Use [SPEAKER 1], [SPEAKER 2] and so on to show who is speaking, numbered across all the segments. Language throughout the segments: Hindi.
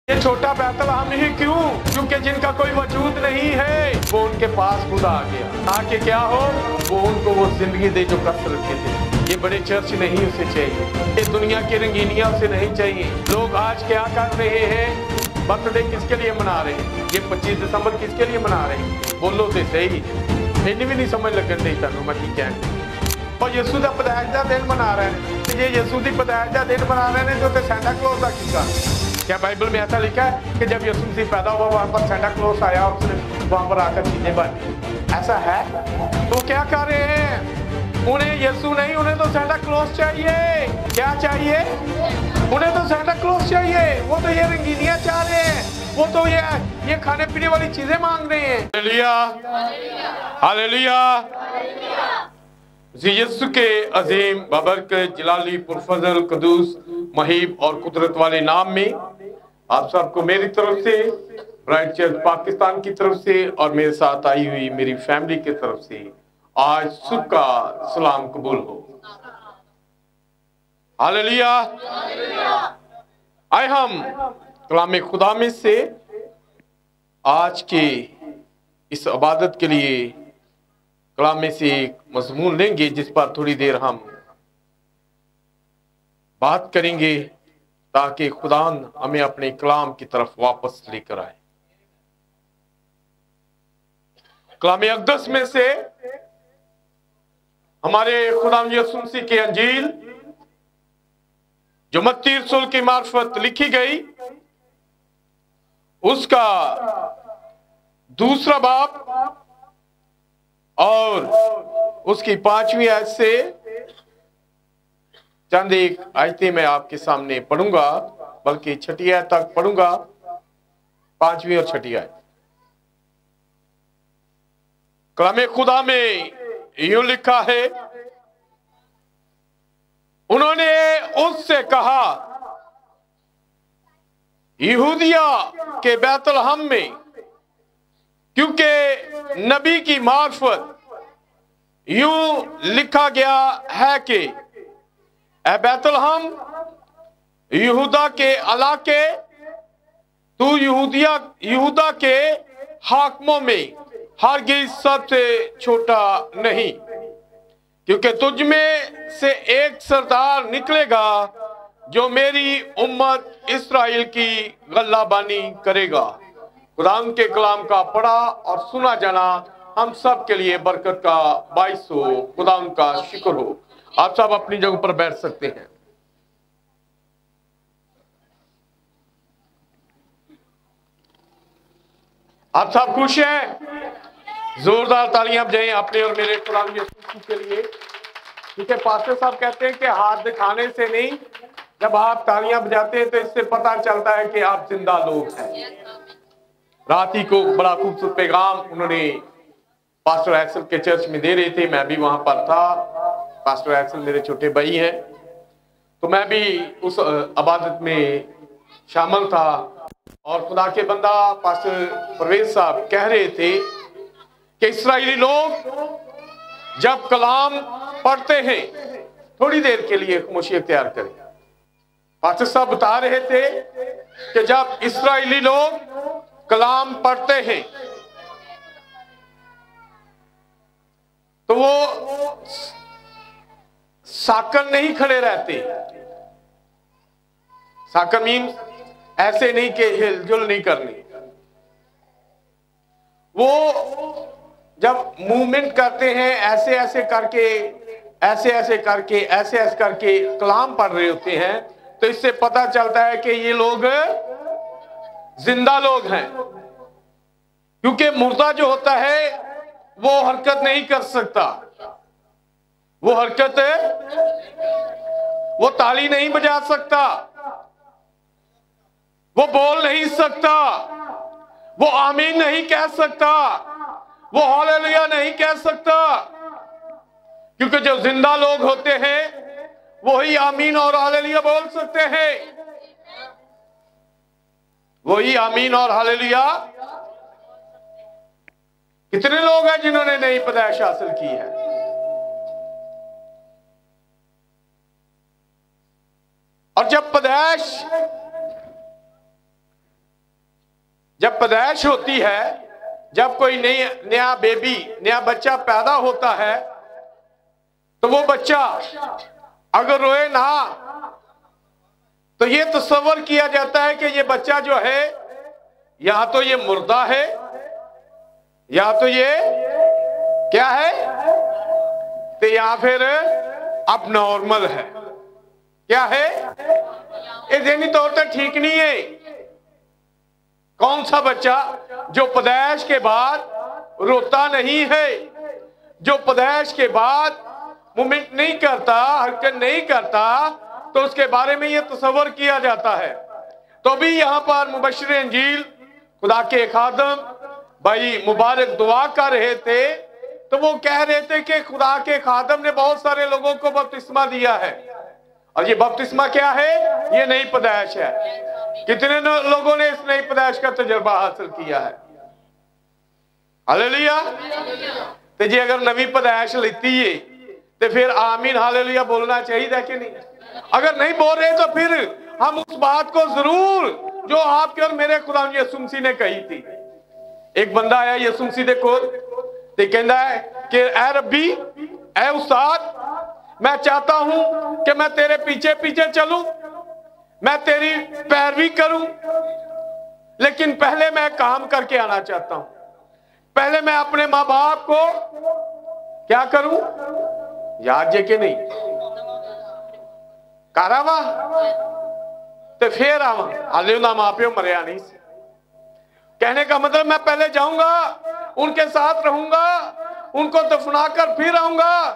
[SPEAKER 1] ये छोटा बैतलहम ही क्यों? क्योंकि जिनका कोई वजूद नहीं है वो उनके पास खुदा आ गया ताकि क्या हो, वो उनको वो जिंदगी दे जो कसरत के दे। ये बड़े चर्च नहीं उसे चाहिए, ये दुनिया की रंगीनियां उसे नहीं चाहिए। लोग आज क्या कर रहे हैं? बर्थडे किसके लिए मना रहे हैं? ये 25 दिसंबर किसके लिए मना रहे हैं? बोलो तो सही, मैंने भी नहीं समझ लगन दी तुम मैं की कहने। और यीशु का पैदाइश का दिन मना रहे हैं, तो ये यीशु की पैदाइश का दिन मना रहे हैं तो सेंटा क्लॉज का किसका? क्या बाइबल में ऐसा लिखा है कि जब यीशु मसीह पैदा हुआ वहां पर सेंटा क्लॉज आया और उसने वहां पर आकर चीजें बनी? ऐसा है? तो क्या कर रहे हैं? उन्हें यीशु नहीं, उन्हें तो सेंटा क्लॉज चाहिए। क्या चाहिए? उन्हें तो सेंटा क्लॉज चाहिए। वो तो ये रंगीनियां चाह रहे हैं, वो तो ये खाने पीने वाली चीजें मांग रहे हैं। Hallelujah, hallelujah. यीशु के अजीम बबरकत जलाली पुरफजल कदूस महीब और कुदरत वाले नाम में आप सबको मेरी तरफ से, ब्राइट चर्च पाकिस्तान की तरफ से और मेरे साथ आई हुई मेरी फैमिली की तरफ से आज सुबह का सलाम कबूल हो। हालेलुया। आए हम कलाम खुदा में से आज के इस इबादत के लिए कलाम में से एक मजमून लेंगे जिस पर थोड़ी देर हम बात करेंगे ताकि खुदा हमें अपने कलाम की तरफ वापस लेकर आए। कलाम अक़दस में से हमारे खुदा यीशु मसीह की अंजील जो मत्ती रसूल की मार्फत लिखी गई उसका दूसरा बाब और उसकी 5वीं आयत से चंद एक आयतें मैं आपके सामने पढ़ूंगा, बल्कि 6ठी आयत तक पढ़ूंगा, 5वीं और 6ठी आयत। कलाम खुदा में यूं लिखा है, उन्होंने उससे कहा, यहूदिया के बैतलहम में, क्योंकि नबी की मार्फत यूं लिखा गया है कि ए बैतलहम यहूदा के इलाके, तू यहूदा के हाकिमों में हरगिज़ सबसे छोटा नहीं, क्योंकि तुझ में से एक सरदार निकलेगा जो मेरी उम्मत इस्राएल की गल्लाबानी करेगा। खुदा के कलाम का पढ़ा और सुना जाना हम सब के लिए बरकत का बाइस हो। खुदा का शुक्र हो। आप सब अपनी जगह पर बैठ सकते हैं। आप सब खुश हैं? जोरदार तालियां बजाएं अपने और मेरे खुदा यीशु के लिए। ठीक है, पास्टर साहब कहते हैं कि हाथ दिखाने से नहीं, जब आप तालियां बजाते हैं तो इससे पता चलता है कि आप जिंदा लोग हैं। रात ही को बड़ा खूबसूरत पैगाम उन्होंने पास्टर एक्सल के चर्च में दे रहे थे, मैं भी वहां पर था। पास्टर एक्सल मेरे छोटे भाई हैं, तो मैं भी उस इबादत में शामिल था। और खुदा के बंदा पास्टर परवेज साहब कह रहे थे कि इस्राएली लोग जब कलाम पढ़ते हैं, थोड़ी देर के लिए खामोशी इख्तियार करें। पास्टर साहब बता रहे थे कि जब इस्राएली लोग कलाम पढ़ते हैं तो वो साकर नहीं खड़े रहते। साकर मीन्स ऐसे नहीं कि हिलजुल नहीं करनी। वो जब मूवमेंट करते हैं ऐसे ऐसे करके, ऐसे ऐसे करके, ऐसे ऐसे करके कलाम पढ़ रहे होते हैं, तो इससे पता चलता है कि ये लोग जिंदा लोग हैं। क्योंकि मुर्दा जो होता है वो हरकत नहीं कर सकता, वो हरकत वो ताली नहीं बजा सकता, वो बोल नहीं सकता, वो आमीन नहीं कह सकता, वो हालेलुया नहीं कह सकता। क्योंकि जो जिंदा लोग होते हैं वही आमीन और हालेलुया बोल सकते हैं, वही आमीन और हालेलुया। कितने लोग हैं जिन्होंने नई पैदाइश हासिल की है? और जब पैदाइश जब पैदाइश होती है, जब कोई नया बेबी, नया बच्चा पैदा होता है, तो वो बच्चा अगर रोए ना, तो ये तस्वर किया जाता है कि ये बच्चा जो है या तो ये मुर्दा है या तो ये क्या है, तो या फिर अब नॉर्मल है। क्या है? ये ज़हनी तौर पर ठीक नहीं है। कौन सा बच्चा जो पैदाइश के बाद रोता नहीं है, जो पैदाइश के बाद मूवमेंट नहीं करता, हरकत नहीं करता, तो उसके बारे में यह तस्वर किया जाता है। तो भी यहां पर मुबश्शिर इंजील खुदा के खादम भाई मुबारक दुआ कर रहे थे, तो वो कह रहे थे कि खुदा के खादम ने बहुत सारे लोगों को बपतिस्मा दिया है, और ये बपतिस्मा क्या है? ये नई पैदाइश है। कितने लोगों ने इस नई पैदाइश का तजुर्बा हासिल किया है? हालेलुया। तो जी अगर नवी पैदाइश लेती है तो फिर आमीन हालेलुया बोलना चाहिए कि नहीं? अगर नहीं बोल रहे तो फिर हम उस बात को जरूर जो आपके और मेरे खुदा यीशु मसीह ने कही थी। एक बंदा आया यीशु मसीह दे कोल ते कहंदा है कि ए रब्बी, ए उस्ताद, मैं चाहता हूं कि मैं तेरे पीछे पीछे चलूं, मैं तेरी पैरवी करूं, लेकिन पहले मैं काम करके आना चाहता हूं। पहले मैं अपने माँ बाप को क्या करूं? याद जे के नहीं करावा तो फिर आवा। हालेलुया, मां प्यो मरिया नहीं। कहने का मतलब मैं पहले जाऊंगा, उनके साथ रहूंगा, उनको दफना कर फिर आऊंगा।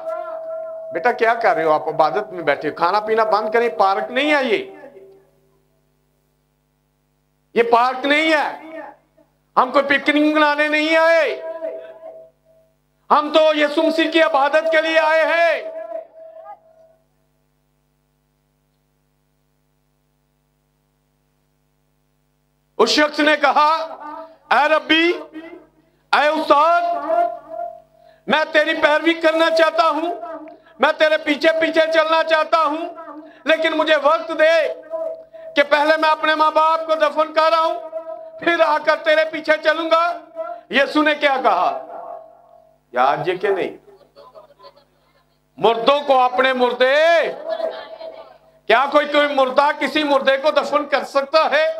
[SPEAKER 1] बेटा क्या कर रहे हो आप? इबादत में बैठे हो, खाना पीना बंद करें। पार्क नहीं है ये पार्क नहीं है। हम कोई पिकनिक मनाने नहीं आए, हम तो यीशु मसीह की इबादत के लिए आए हैं। उस शख्स ने कहा, ऐ रब्बी, ऐ उस्ताद, मैं तेरी पैरवी करना चाहता हूं, मैं तेरे पीछे पीछे चलना चाहता हूं, लेकिन मुझे वक्त दे कि पहले मैं अपने माँ बाप को दफन कर रहा हूं, फिर आकर तेरे पीछे चलूंगा। यीशु ने क्या कहा? याद ये कि नहीं? मुर्दों को अपने मुर्दे, क्या कोई मुर्दा किसी मुर्दे को दफन कर सकता है?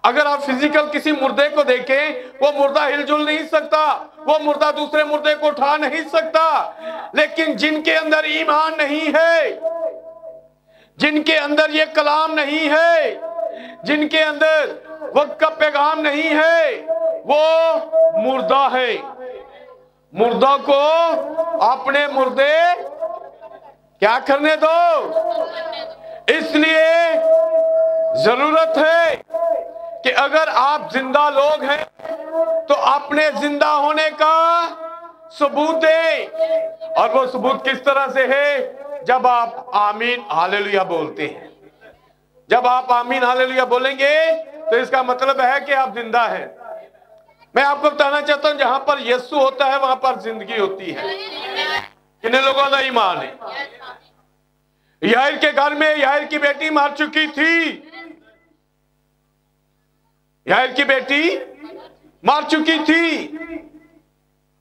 [SPEAKER 1] अगर आप फिजिकल किसी मुर्दे को देखें, वो मुर्दा हिलजुल नहीं सकता, वो मुर्दा दूसरे मुर्दे को उठा नहीं सकता। लेकिन जिनके अंदर ईमान नहीं है, जिनके अंदर ये कलाम नहीं है, जिनके अंदर वक्त का पैगाम नहीं है, वो मुर्दा है। मुर्दा को अपने मुर्दे क्या करने दो। इसलिए जरूरत है कि अगर आप जिंदा लोग हैं तो अपने जिंदा होने का सबूत दें। और वो सबूत किस तरह से है? जब आप आमीन हालेलुया बोलते हैं। जब आप आमीन हालेलुया बोलेंगे तो इसका मतलब है कि आप जिंदा हैं। मैं आपको बताना चाहता हूं, जहां पर यीशु होता है वहां पर जिंदगी होती है। कितने लोगों का ईमान है? याईर के घर में याईर की बेटी मर चुकी थी। याईर की बेटी मर चुकी थी।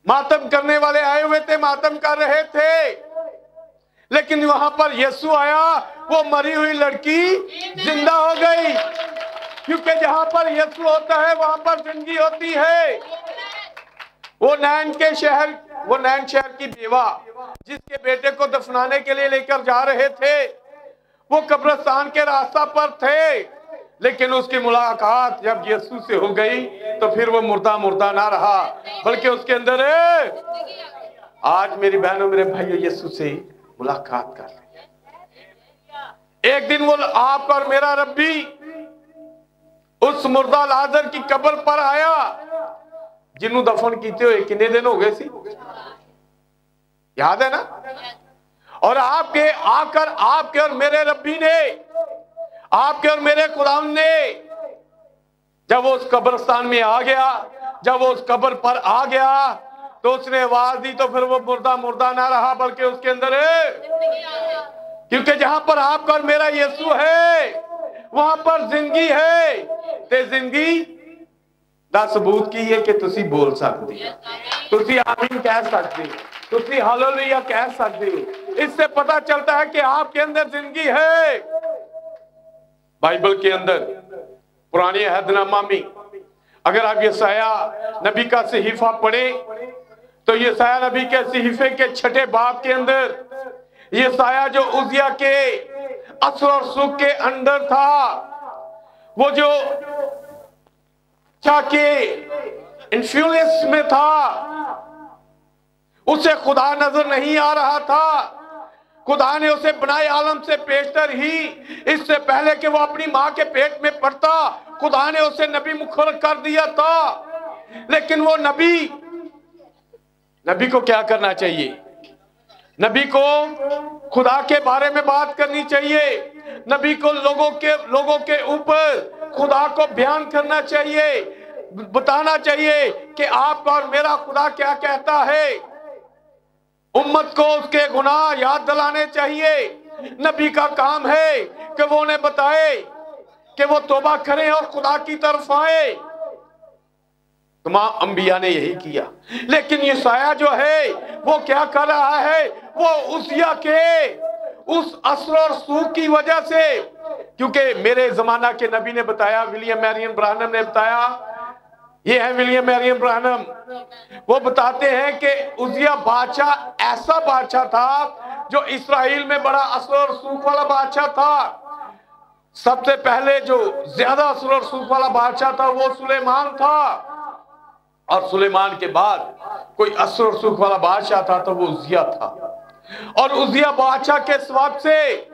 [SPEAKER 1] मातम करने वाले आए हुए थे, मातम कर रहे थे, लेकिन वहां पर यीशु आया, वो मरी हुई लड़की जिंदा हो गई। क्योंकि जहां पर यीशु होता है वहां पर जिंदगी होती है। वो नैन शहर की बेवा जिसके बेटे को दफनाने के लिए लेकर जा रहे थे, वो कब्रिस्तान के रास्ता पर थे, लेकिन उसकी मुलाकात जब यीशु से हो गई तो फिर वो मुर्दा ना रहा, बल्कि उसके अंदर आज मेरी बहनों मेरे भाइयों यीशु से मुलाकात कर ली। एक दिन वो आपका और मेरा रब्बी उस मुर्दा लाजर की कब्र पर आया जिन्हों दफन कीते हुए कितने दिन हो गए सी, याद है ना? और आपके और मेरे रब्बी ने, आपके और मेरे खुदा ने, जब वो उस कब्रिस्तान में आ गया, जब वो उस कब्र पर आ गया तो उसने आवाज दी, तो फिर वो मुर्दा ना रहा, बल्कि उसके अंदर क्योंकि जहां पर आपका और मेरा यीशु है वहां पर जिंदगी है। ते जिंदगी ਦਾ सबूत की है कि तुसी बोल सकते हो, तुसी आमीन कह सकते हो, तुसी हालेलुया कह सकते हो। इससे पता चलता है कि आपके अंदर जिंदगी है। बाइबल के अंदर पुराने अहदनामा में अगर आप यशाया नबी का सहीफा पढ़े तो यशाया नबी के सहीफे के 6 बाब के अंदर यशाया जो उजिया के असर और सुख के अंदर था, वो जो के इन्फ्लुएंस में था, उसे खुदा नजर नहीं आ रहा था। खुदा ने उसे बनाए आलम से पेशतर ही इससे पहले कि वो अपनी मां के पेट में पड़ता, खुदा ने उसे नबी मुकर्रर कर दिया था। लेकिन वो नबी को क्या करना चाहिए? नबी को खुदा के बारे में बात करनी चाहिए। नबी को लोगों के ऊपर खुदा को बयान करना चाहिए, बताना चाहिए कि आपका और मेरा खुदा क्या कहता है। उम्मत को उसके गुनाह याद दिलाने चाहिए। नबी का काम है कि वो उन्हें बताए कि वो तौबा करें और खुदा की तरफ आए। तमाम अंबिया ने यही किया। लेकिन यशाया जो है वो क्या कर रहा है? वो उसिया के उस असर और सूख की वजह से, क्योंकि मेरे जमाना के नबी ने बताया, विलियम मैरियन ब्रानम ने बताया, ये है विलियम मैरियन ब्रानम, वो बताते हैं कि उजिया बादशाह ऐसा बादशाह था जो इस्राएल में बड़ा असर और सूख वाला बादशाह था। सबसे पहले जो ज्यादा असर और सूख वाला बादशाह था वो सुलेमान था, और सुलेमान के बाद कोई असर और सूख वाला बादशाह था तो वो उजिया था। और उजिया बादशाह के स्वाब से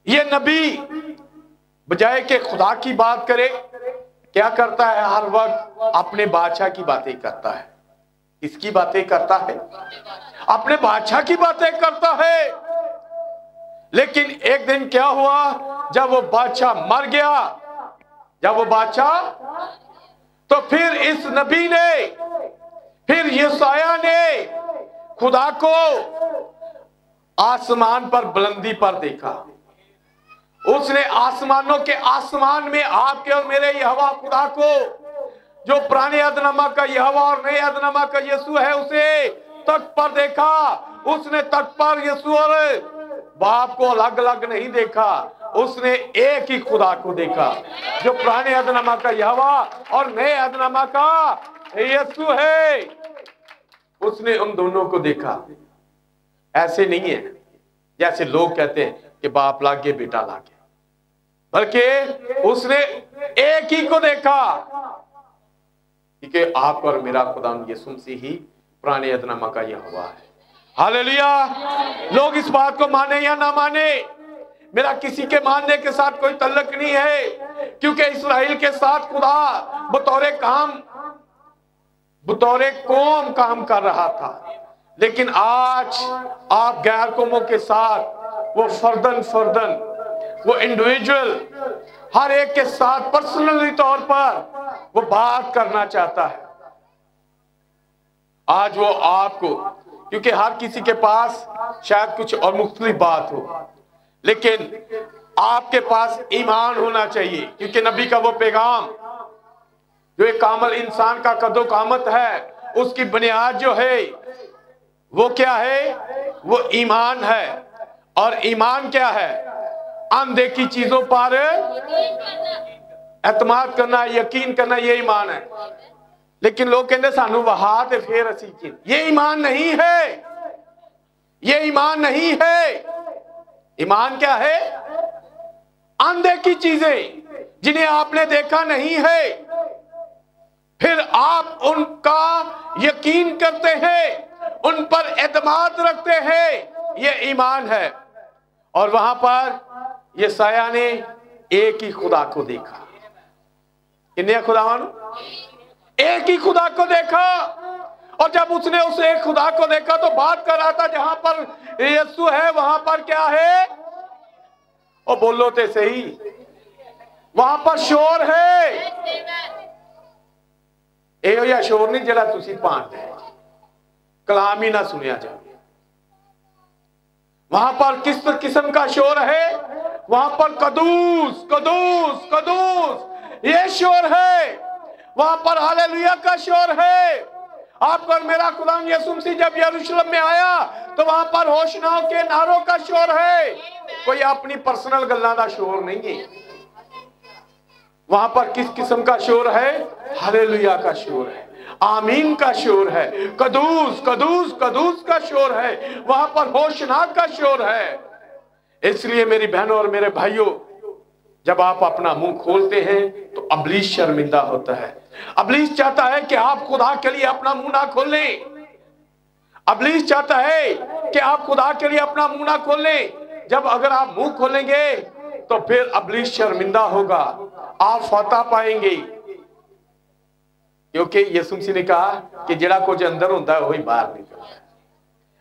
[SPEAKER 1] ये नबी बजाय के खुदा की बात करे, क्या करता है? हर वक्त अपने बादशाह की बातें करता है। किसकी बातें करता है? अपने बादशाह की बातें करता है। लेकिन एक दिन क्या हुआ? जब वो बादशाह मर गया, जब वो बादशाह, तो फिर इस नबी ने, फिर यशाया ने खुदा को आसमान पर बुलंदी पर देखा। उसने आसमानों के आसमान में आपके और मेरे यहोवा खुदा को, जो पुराने अहदनामा का यहोवा और नए अहदनामा का यीशु है, उसे तख्त पर देखा। उसने तख्त पर यीशु और बाप को अलग अलग नहीं देखा, उसने एक ही खुदा को देखा, जो पुराने अहदनामा का यहोवा और नए अहदनामा का यीशु है। उसने उन दोनों को देखा। ऐसे नहीं है जैसे लोग कहते हैं कि बाप लागे बेटा लागे, बल्कि उसने एक ही को देखा, क्योंकि आप और मेरा खुदा यीशु मसीह ही पुराने अहदनामा का यहोवा है। हालेलुया। लोग इस बात को माने या ना माने, मेरा किसी के मानने के साथ कोई तल्लक नहीं है, क्योंकि इस्राएल के साथ खुदा बतौर कौम काम कर रहा था। लेकिन आज आप गैर कौमों के साथ वो फर्दन वो इंडिविजुअल हर एक के साथ पर्सनली तौर पर वो बात करना चाहता है। आज वो आपको, क्योंकि हर किसी के पास शायद कुछ और मुख्तलिफ बात हो, लेकिन आपके पास ईमान होना चाहिए, क्योंकि नबी का वो पैगाम जो एक कामल इंसान का कदो कामत है, उसकी बुनियाद जो है वो क्या है? वो ईमान है। और ईमान क्या है? अनदेखी चीजों पर एतमाद करना, यकीन करना, ये ईमान है। लेकिन लोग कहते सानू वहा ते फिर असी, ये ईमान नहीं है, ये ईमान नहीं है। ईमान क्या है? अनदेखी चीजें जिन्हें आपने देखा नहीं है, फिर आप उनका यकीन करते हैं, उन पर एतमाद रखते हैं, ये ईमान है। और वहां पर यशाया ने एक ही खुदा को देखा। कितने खुदावन? एक ही खुदा को देखा। और जब उसने उस एक खुदा को देखा तो बात कर रहा था, जहां पर यीशु है वहां पर क्या है? और बोलो ते सही, वहां पर शोर है। एहो या शोर नहीं जरा तुसी पांच कलाम ही ना सुनिया जाए। वहां पर किस किस्म का शोर है? वहां पर कदूस कदूस कदूस ये शोर है। वहां पर हालेलुया का शोर है। आपका और मेरा खुदा यीशु मसीह जब यरूशलेम में आया तो वहां पर होशनाओं के नारों का शोर है, कोई अपनी पर्सनल गल्लां दा शोर नहीं है। वहां पर किस किस्म का शोर है? हालेलुया का शोर है, आमीन का शोर है, कदूस कदूस कदूस का शोर है, वहां पर होशनाक का शोर है। इसलिए मेरी बहनों और मेरे भाइयों, जब आप अपना मुंह खोलते हैं तो अबलीस शर्मिंदा होता है। अबलीस चाहता है कि आप खुदा के लिए अपना मुंह ना खोलें। अबलीस चाहता है कि आप खुदा के लिए अपना मुंह ना खोलें। जब अगर आप मुंह खोलेंगे तो फिर अबलीस शर्मिंदा होगा, आप फतह पाएंगे। क्योंकि यीशु मसीह ने कहा कि जेड़ा कुछ अंदर होता है वही बाहर निकलता है।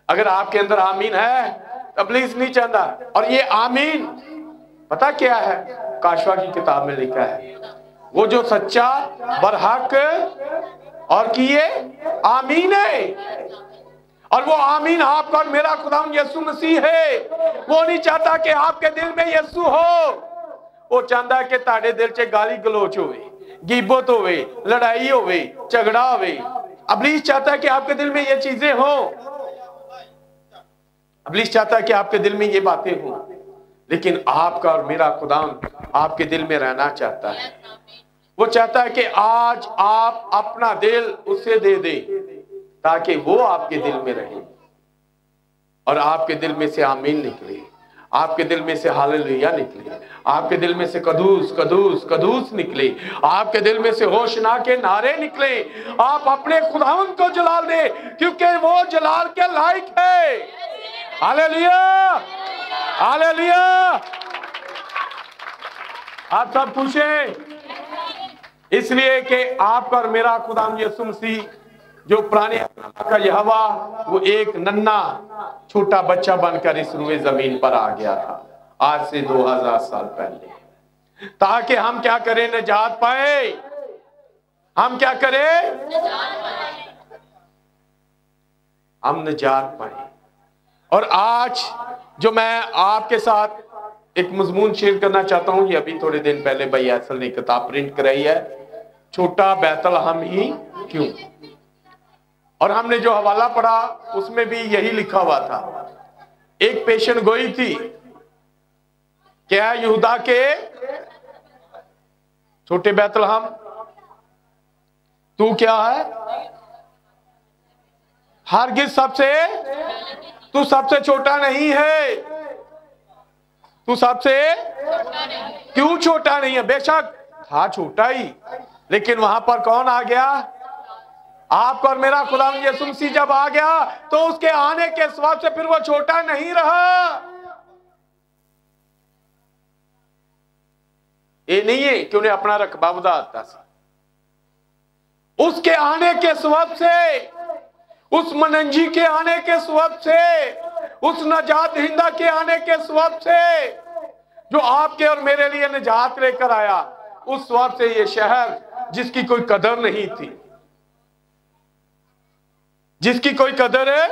[SPEAKER 1] अगर आपके अंदर आमीन है तो अबलीस नहीं चाहता। और ये आमीन पता क्या है? काशवा की किताब में लिखा है, वो जो सच्चा बरहक और किए आमीन है। और वो आमीन आपका और मेरा खुदा यीशु मसीह है। वो नहीं चाहता कि आपके दिल में यीशु हो, वो चाहता है कि ताड़े दिल च गाली गलोच होवे, गिबत होवे, लड़ाई होवे, झगड़ा होवे। अबलीस चाहता है कि आपके दिल में ये चीजें हो। अबलीस चाहता है कि आपके दिल में ये बातें हो, लेकिन आपका और मेरा खुदा आपके दिल में रहना चाहता है। वो चाहता है कि आज आप अपना दिल उसे दे दे ताकि वो आपके दिल में रहे और आपके दिल में से आमीन निकले, आपके दिल में से हालेलुया निकले, आपके दिल में से कदूस कदूस कदूस निकले, आपके दिल में से होशना के नारे निकले। आप अपने खुदावंद को जलाल दे, क्योंकि वो जलाल के लायक है। Hallelujah hallelujah. आप सब खुश हैं इसलिए कि आपका और मेरा खुदा यीशु मसीह जो पुराने का यहोवा, वो एक नन्हा छोटा बच्चा बनकर इस रुए जमीन पर आ गया था आज से 2000 साल पहले, ताकि हम क्या करें? निजात पाए। हम क्या करें? हम निजात पाए। और आज जो मैं आपके साथ एक मजमून शेयर करना चाहता हूं, ये अभी थोड़े दिन पहले भाई ऐसल ने किताब प्रिंट कराई है, छोटा बैतलहम ही क्यों। और हमने जो हवाला पढ़ा उसमें भी यही लिखा हुआ था। एक पेशन गोई थी, क्या यहूदा के छोटे बैतलहम, तू क्या है? हरगिज तू सबसे छोटा नहीं है। तू सबसे क्यों छोटा नहीं है? बेशक था छोटा ही, लेकिन वहां पर कौन आ गया? आपका और मेरा खुदा यीशु मसीह जब आ गया तो उसके आने के सबब से फिर वो छोटा नहीं रहा। ये नहीं है कि उन्हें अपना रकबा बढ़ाता था। उसके आने के सबब से, उस मनंजी के आने के सबब से, उस नजात हिंदा के आने के सबब से, जो आपके और मेरे लिए निजात लेकर आया, उस सबब से ये शहर जिसकी कोई कदर नहीं थी, जिसकी कोई कदर है,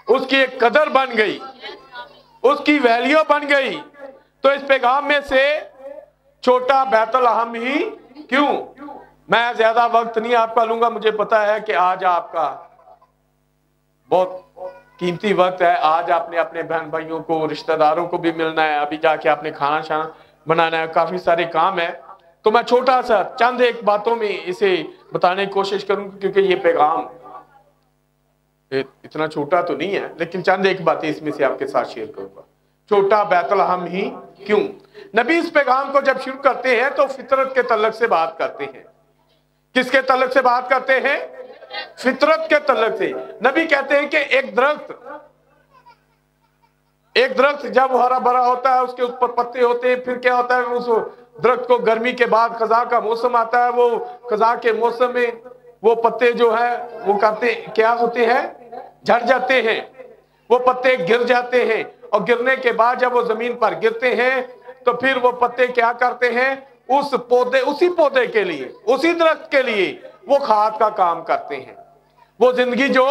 [SPEAKER 1] उसकी एक कदर बन गई, उसकी वैल्यू बन गई। तो इस पैगाम में से छोटा बैतलहम ही क्यों। मैं ज्यादा वक्त नहीं आपका लूंगा, मुझे पता है कि आज आपका बहुत कीमती वक्त है। आज आपने अपने बहन भाइयों को, रिश्तेदारों को भी मिलना है, अभी जाके आपने खाना शाना बनाना है, काफी सारे काम है। तो मैं छोटा सा चंद एक बातों में इसे बताने की कोशिश करूंगा, क्योंकि ये पैगाम इतना छोटा तो नहीं है, लेकिन चंद एक बातें इसमें से आपके साथ शेयर करूंगा। छोटा बैतलहम ही क्यों। नबी इस पैगाम को जब शुरू करते हैं तो फितरत के तल्लक से बात करते हैं। किसके तल्लक से बात करते हैं? फितरत के तल्लक से। नबी कहते हैं कि एक दरख्त जब हरा भरा होता है, उसके ऊपर पत्ते होते हैं, फिर क्या होता है? उस दरख्त को गर्मी के बाद खजा का मौसम आता है, वो खजा के मौसम में वो पत्ते जो है वो क्या होते हैं? झड़ जाते हैं, वो पत्ते गिर जाते हैं। और गिरने के बाद जब वो जमीन पर गिरते हैं तो फिर वो पत्ते क्या करते हैं? उसी पौधे के लिए, उसी दरख्त के लिए वो खाद का काम करते हैं। वो जिंदगी जो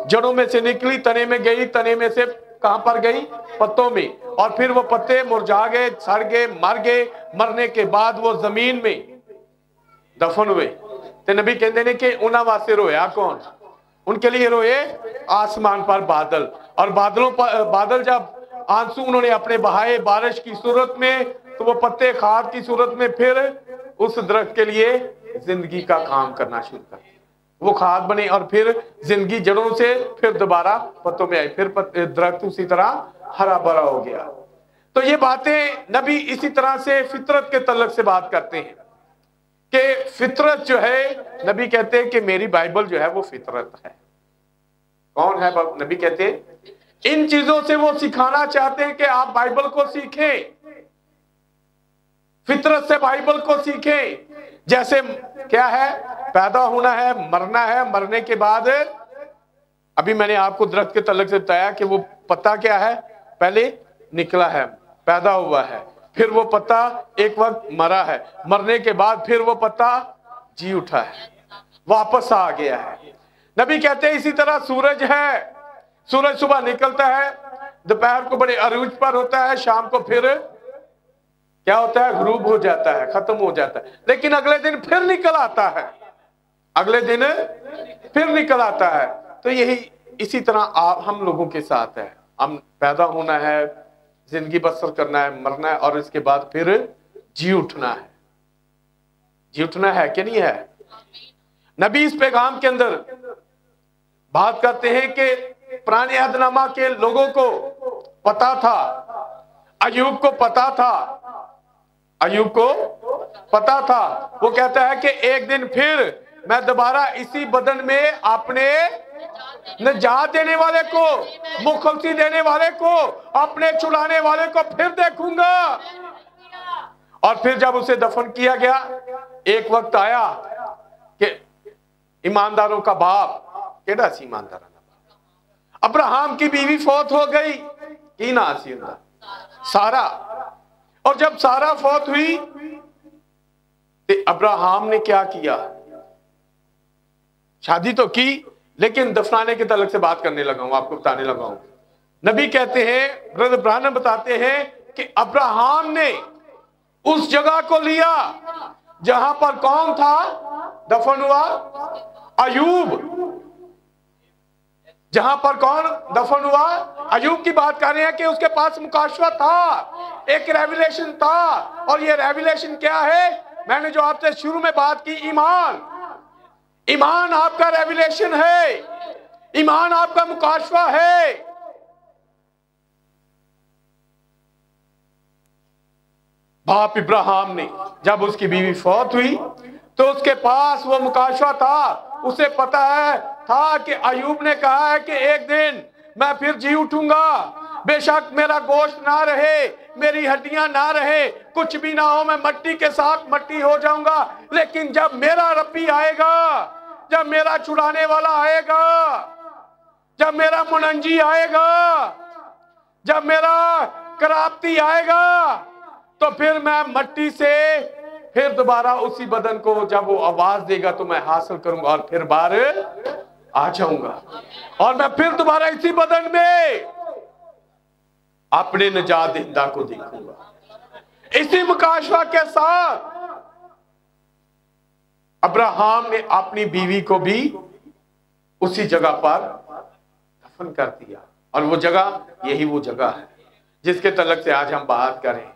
[SPEAKER 1] जड़ों में से निकली, तने में गई, तने में से कहां पर गई? पत्तों में। और फिर वो पत्ते मुरझा गए, सड़ गए, मर गए। मरने के बाद वो जमीन में दफन हुए तो नबी कहते ने कि उन्होंने वास्ते रोया कौन? उनके लिए रोए आसमान पर बादल, और बादलों पर बादल जब आंसू उन्होंने अपने बहाए बारिश की सूरत में, तो वो पत्ते खाद की सूरत में फिर उस दरख्त के लिए जिंदगी का काम करना शुरू कर, वो खाद बने और फिर जिंदगी जड़ों से फिर दोबारा पत्तों में आई, फिर दरख्त उसी तरह हरा भरा हो गया। तो ये बातें नबी इसी तरह से फितरत के तल्लक से बात करते हैं कि फितरत जो है, नबी कहते हैं कि मेरी बाइबल जो है वो फितरत है। कौन है नबी कहते हैं इन चीजों से वो सिखाना चाहते हैं कि आप बाइबल को सीखें, फितरत से बाइबल को सीखें। जैसे क्या है, पैदा होना है, मरना है, मरने के बाद अभी मैंने आपको दरख्त के तल्लक से बताया कि वो पत्ता क्या है, पहले निकला है, पैदा हुआ है, फिर वो पत्ता एक वक्त मरा है, मरने के बाद फिर वो पत्ता जी उठा है, वापस आ गया है। नबी कहते हैं इसी तरह सूरज है, सूरज सुबह निकलता है, दोपहर को बड़े अरूज पर होता है, शाम को फिर क्या होता है, गुरूब हो जाता है, खत्म हो जाता है, लेकिन अगले दिन फिर निकल आता है, अगले दिन फिर निकल आता है। तो यही इसी तरह हम लोगों के साथ है, हम पैदा होना है, जिंदगी बसर करना है, मरना है, और इसके बाद फिर जी उठना है। जी उठना है कि नहीं है? नबी इस पैगाम के अंदर बात करते हैं कि पुराने अहदनामा के लोगों को पता था, अयूब को पता था, अयूब को पता था। वो कहता है कि एक दिन फिर मैं दोबारा इसी बदन में अपने निजात देने वाले को, मुखलसी देने वाले को, अपने छुड़ाने वाले को फिर देखूंगा। और फिर जब उसे दफन किया गया, एक वक्त आया कि ईमानदारों का बाप, केड़ा सी ईमानदार अब्राहम की बीवी फौत हो गई, की ना सी उनका, सारा। और जब सारा फौत हुई तो अब्राहम ने क्या किया, शादी तो की, लेकिन दफनाने के तलक से बात करने लगा हूं, आपको बताने लगा हूं। नबी कहते हैं, ब्रदर ब्रानम बताते हैं कि अब्राहम ने उस जगह को लिया जहां पर कौन था दफन हुआ, अयूब। जहां पर कौन दफन हुआ, अयूब की बात कर रहे हैं कि उसके पास मुकाशवा था, एक रेवलेशन था। और ये रेवलेशन क्या है, मैंने जो आपसे शुरू में बात की, ईमान। ईमान आपका रेवलेशन है, ईमान आपका मुकाशवा है। बाप इब्राहिम ने जब उसकी बीवी फौत हुई तो उसके पास वो मुकाशवा था, उसे पता है था कि अयूब ने कहा है कि एक दिन मैं फिर जी उठूंगा, बेशक मेरा गोश्त ना रहे, मेरी हड्डियां ना रहे, कुछ भी ना हो, मैं मट्टी के साथ मट्टी हो जाऊंगा, लेकिन जब मेरा रब्बी आएगा, जब मेरा छुड़ाने वाला आएगा, जब मेरा मुनंजी आएगा, जब मेरा कराप्ती आएगा, तो फिर मैं मट्टी से फिर दोबारा उसी बदन को, जब वो आवाज देगा तो मैं हासिल करूंगा और फिर बाहर आ जाऊंगा, और मैं फिर दोबारा इसी बदन में अपने निजात दहिंदा को देखूंगा। इसी मुकाशवा के साथ अब्राहम ने अपनी बीवी को भी उसी जगह पर दफन कर दिया, और वो जगह यही वो जगह है जिसके तलक से आज हम बात करें।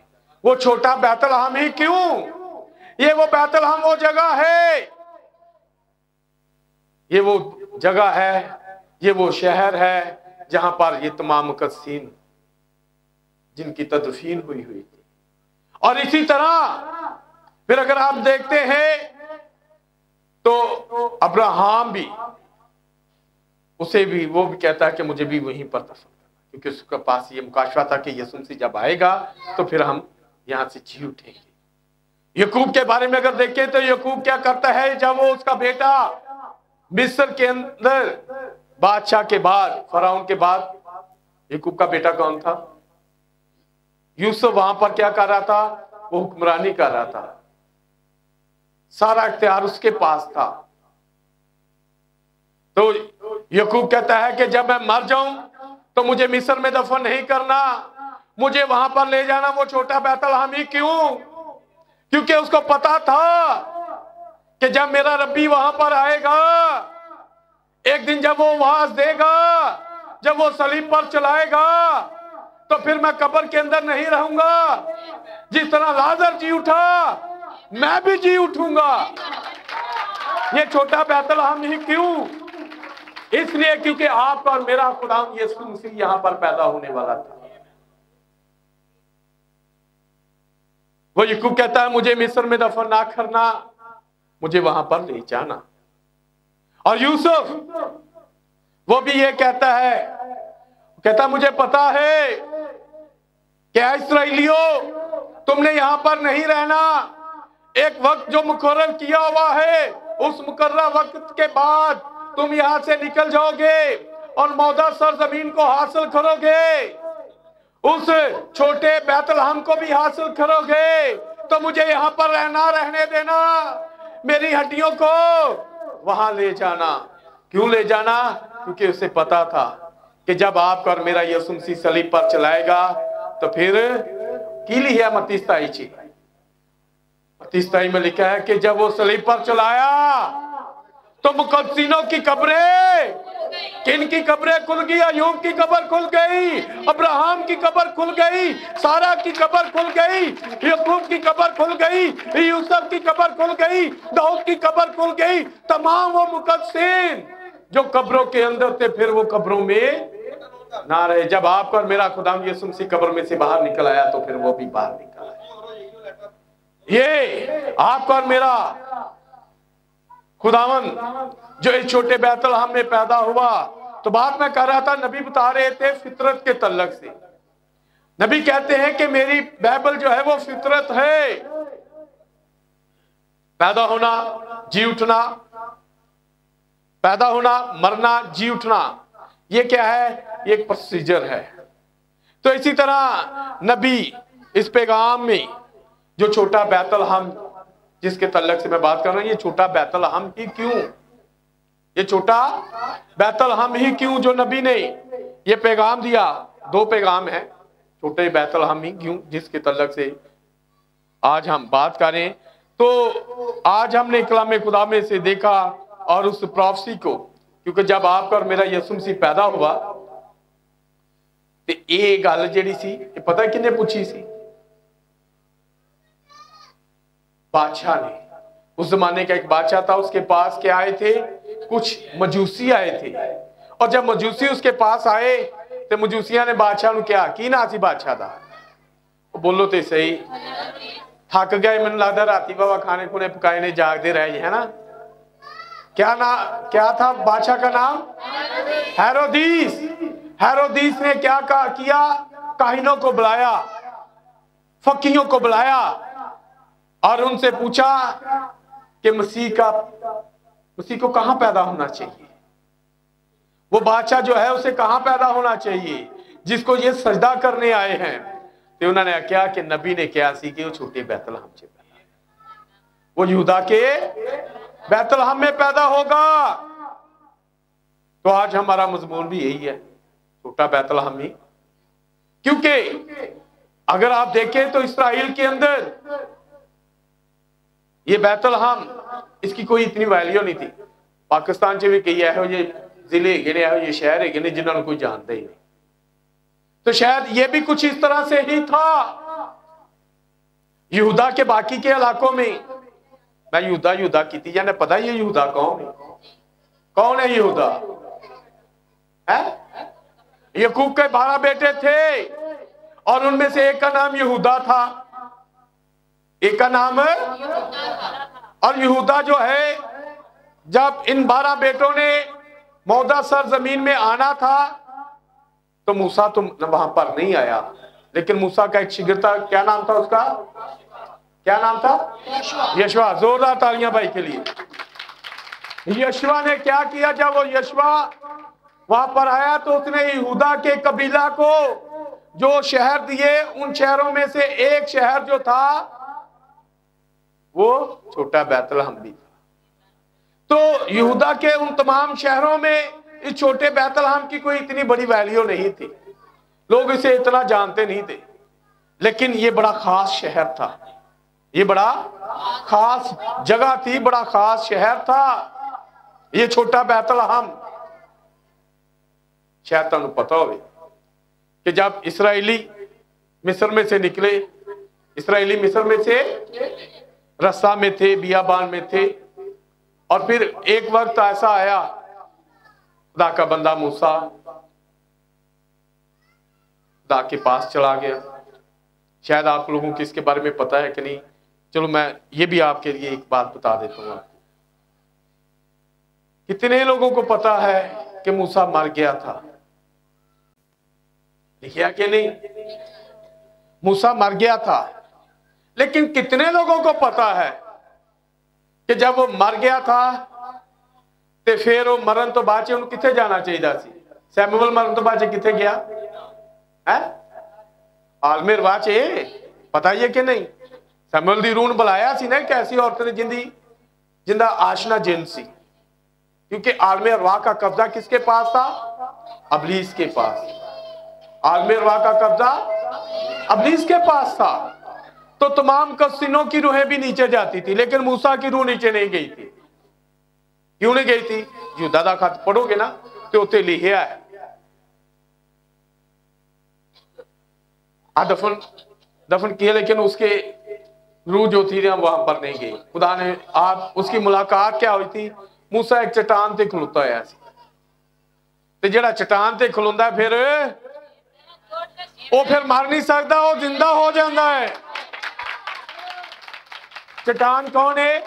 [SPEAKER 1] वो छोटा बैतलहम ही क्यों, ये वो बैतलहम वो जगह है, ये वो जगह है, ये वो शहर है जहां पर ये तमाम मुकद्दसीन जिनकी तदफीन हुई थी। और इसी तरह फिर अगर आप देखते हैं तो अब्राहम भी, उसे भी, वो भी कहता है कि मुझे भी वहीं पर दफन करना, क्योंकि उसके पास ये मुकाशवा था कि यीशु मसीह जब आएगा तो फिर हम यहां से जी उठेंगे। यकूब के बारे में अगर देखें तो यकूब क्या करता है, जब वो उसका बेटा मिस्र के अंदर बादशाह के बाद, फराउन के बाद, यकूब का बेटा कौन था, यूसुफ, वहां पर क्या कर रहा था, वो हुक्मरानी कर रहा था, सारा इख्तियार उसके पास था। तो यकूब कहता है कि जब मैं मर जाऊं तो मुझे मिस्र में दफन नहीं करना, मुझे वहां पर ले जाना, वो छोटा बैतलहम ही क्यों, क्योंकि उसको पता था कि जब मेरा रब्बी वहां पर आएगा, एक दिन जब वो वाज देगा, जब वो सलीब पर चलाएगा, तो फिर मैं कब्र के अंदर नहीं रहूंगा। जिस तरह लाजर जी उठा, मैं भी जी उठूंगा। ये छोटा बैतलहम ही क्यों? इसलिए क्योंकि आपका और मेरा खुदा यीशु मसीह यहां पर पैदा होने वाला था। वो याकूब कहता है, मुझे मिस्र में दफन ना करना, मुझे वहां पर ले जाना। और यूसुफ वो भी ये कहता है, मुझे पता है कि इस्राएलियों, तुमने यहां पर नहीं रहना। एक वक्त जो मुकर्रर किया हुआ है, उस मुकर्रर वक्त के बाद तुम यहां से निकल जाओगे और मौदा सरजमीन को हासिल करोगे, उस छोटे बैतलहम को भी हासिल करोगे। तो मुझे यहां पर रहने देना, मेरी हड्डियों को वहां ले जाना। क्यों ले जाना? क्योंकि उसे पता था कि जब आपका और मेरा यीशु मसीह सलीब पर चलाएगा, तो फिर कीली है मत्ती में लिखा है कि जब वो सलीब पर चलाया तो मुकद्दसीनों की कब्रें, किन की कब्रें खुल गई? अय्यूब की कब्र खुल गई, अब्राहम की कब्र खुल गई, सारा की कब्र खुल गई, याकूब की कब्र खुल गई, यूसुफ की कब्र खुल गई, दाऊद की कब्र खुल गई। तमाम वो मुकद्दसीन जो कब्रों के अंदर थे, फिर वो कब्रों में ना रहे। जब आपका और मेरा खुदा यीशु मसीह कब्र में से बाहर निकल आया, तो फिर वो भी बाहर निकल आया। ये आपका और मेरा खुदावन जो इस छोटे बैतलहम में पैदा हुआ। तो बात मैं कर रहा था, नबी बता रहे थे फितरत के तल्लक से। नबी कहते हैं कि मेरी बाइबल जो है वो फितरत है। पैदा होना, जी उठना, पैदा होना, मरना, जी उठना, ये क्या है? ये एक प्रोसीजर है। तो इसी तरह नबी इस पैगाम में जो छोटा बैतलहम जिसके तल्लक से मैं बात कर रहा हूं, ये छोटा बैतलहम ही क्यों? ये छोटा बैतलहम ही क्यों जो नबी ने ये पैगाम दिया? दो पैगाम है, छोटे बैतलहम ही क्यों, जिसके तल्लक से आज हम बात करें। तो आज हमने कलाम खुदा में से देखा और उस प्रोफेसी को, क्योंकि जब आपका और मेरा यीशु मसीह पैदा हुआ, तो ये गल जिहड़ी सी, पता किन्ने पूछी सी? बादशाह ने। उस जमाने का एक बादशाह था, उसके पास क्या आए थे? कुछ मजूसी आए थे। और जब मजूसी उसके पास आए, तो मजूसिया ने बादशाह क्या की ना सी बादशाह दा? बोलो तो सही, थक गए, मैंने लगता राती बाबा खाने खुने पकाए ने, जागते रहे, है ना? क्या था बादशाह का नाम? हेरोदीस। हेरोदीस ने क्या किया? काहिनों को बुलाया, फकीयों को बुलाया और उनसे पूछा कि मसीह को कहां पैदा होना चाहिए? वो बादशाह जो है उसे कहां पैदा होना चाहिए जिसको ये सजदा करने आए हैं? तो उन्होंने क्या कि नबी ने क्या सी कि वो छोटे बैतलहम से पैदा, वो यहूदा के बैतलहम में पैदा होगा। तो आज हमारा मजमून भी यही है, छोटा बैतलहम ही। क्योंकि अगर आप देखें तो इस्राइल के अंदर ये बैतलहम, इसकी कोई इतनी वैल्यू नहीं थी। पाकिस्तान च भी कई ऐसे ये जिले है, ये शहर है जिन्होंने कोई जानता ही नहीं। तो शायद ये भी कुछ इस तरह से ही था। यहूदा के बाकी के इलाकों में, मैं यहूदा की थी, यानी पता ही है यहूदा कौन है यहूदा? याकूब के 12 बेटे थे और उनमें से एक का नाम यहूदा था, एक का नाम है। और यहूदा जो है, जब इन 12 बेटों ने मौदा सरजमीन में आना था, तो मूसा तो वहां पर नहीं आया, लेकिन मूसा का एक शिगिर्द था, क्या नाम था उसका? क्या नाम था? यशवा। जोरदार तालियां भाई के लिए। यशवा ने क्या किया? जब वो यशवा वहां पर आया, तो उसने यहूदा के कबीला को जो शहर दिए, उन शहरों में से एक शहर जो था वो छोटा बैतलहम भी था। तो यहूदा के उन तमाम शहरों में इस छोटे बैतलहम की कोई इतनी बड़ी वैल्यू नहीं थी, लोग इसे इतना जानते नहीं थे, लेकिन ये बड़ा खास शहर था। ये बड़ा खास जगह थी, बड़ा खास शहर था ये छोटा बैतलहम। शायद तुहानू पता हो कि जब इसराइली मिस्र में से निकले, इसराइली मिस्र में से रस्सा में थे, बियाबान में थे, और फिर एक वक्त ऐसा आया, खुदा का बंदा मूसा खुदा के पास चला गया। शायद आप लोगों को इसके बारे में पता है कि नहीं, चलो मैं ये भी आपके लिए एक बात बता देता हूं। कितने लोगों को पता है कि मूसा मर गया था? लिखा कि नहीं? मूसा मर गया था, लेकिन कितने लोगों को पता है कि जब वो मर गया था तो फिर वो मरण तो बाद उन्हें किथे जाना चाहिए सी? सैमुअल मरण तो बाद किथे गया है? आलमे रवाह च पता ही है कि नहीं? सैमुअल दी रूह बुलाया सी ना, एक ऐसी औरत ने जिंदा आशना जिन सी, क्योंकि आलमे अरवाह का कब्जा किसके पास था? अबलीस के पास। आलमे अरवाह का कब्जा अबलीस के पास था। तो तमाम कसीनों की रूहें भी नीचे जाती थी, लेकिन मूसा की रूह नीचे नहीं गई थी। क्यों नहीं गई थी? यहूदा दा खत पढ़ोगे ना तो उत्ते लिखा है, दफन किया, लेकिन उसके रूह जो थी ना वहां पर नहीं गई। खुदा ने आप उसकी मुलाकात क्या हुई थी? मूसा एक चट्टान ते खलोता होया सी, ते जेड़ा चट्टान ते खलोंदा फिर वो फिर मर नहीं सकता, वो जिंदा हो जाता है। चट्टान कौन है?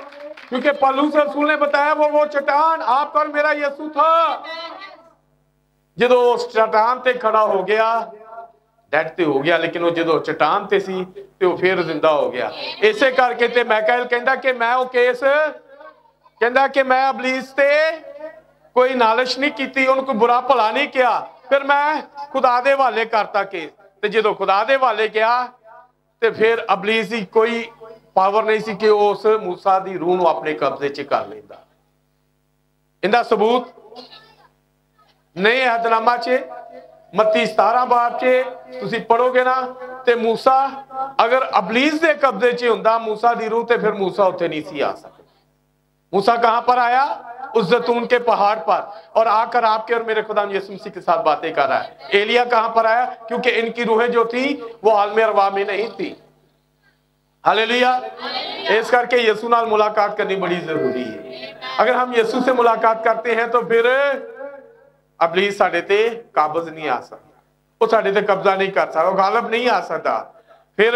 [SPEAKER 1] क्योंकि पौलुस रसूल ने बताया वो चट्टान आपका और मेरा यीशु था। जो उस चट्टान ते खड़ा हो गया, डेड ते हो गया, लेकिन वो जो चट्टान ते सी ते वो फिर जिंदा हो गया। इसे करके ते मैकाइल कहंदा कि मैं वो केस कहंदा कि मैं अबलीस ते कोई नालिश नहीं की, उनको बुरा भला नहीं किया, फिर मैं खुदा दे हवाले करता केस। ते जो खुदा दे हवाले गया ते फिर अबलीस की कोई पावर नहीं सी कि उस मूसा दी रूह नूं अपने कब्जे च कर लेंदा। इंदा सबूत नए अहदनामा च मत्ती 17 बाब च तुसीं पढ़ोगे ना, ते मूसा अगर अबलीस दे कब्जे च हुंदा मूसा दी रूह, ते फिर मूसा उत्थे नहीं सी आ सकता। मूसा कहां पर आया? उस जैतून के पहाड़ पर, और आकर आपके और मेरे खुदा यीशु मसीह के साथ बातें कर रहा है। एलिया कहां पर आया? क्योंकि इनकी रूहें जो थी वो आलमे अरवाह में नहीं थी। हालेलुया। इस करके यीशु नाल मुलाकात करनी बड़ी जरूरी है। अगर हम यीशु से मुलाकात करते हैं तो फिर अबलीस साडे ते काबज नहीं आ सकता, वो साडे ते कब्जा नहीं कर सकता, वो गालिब नहीं आ सकता। फिर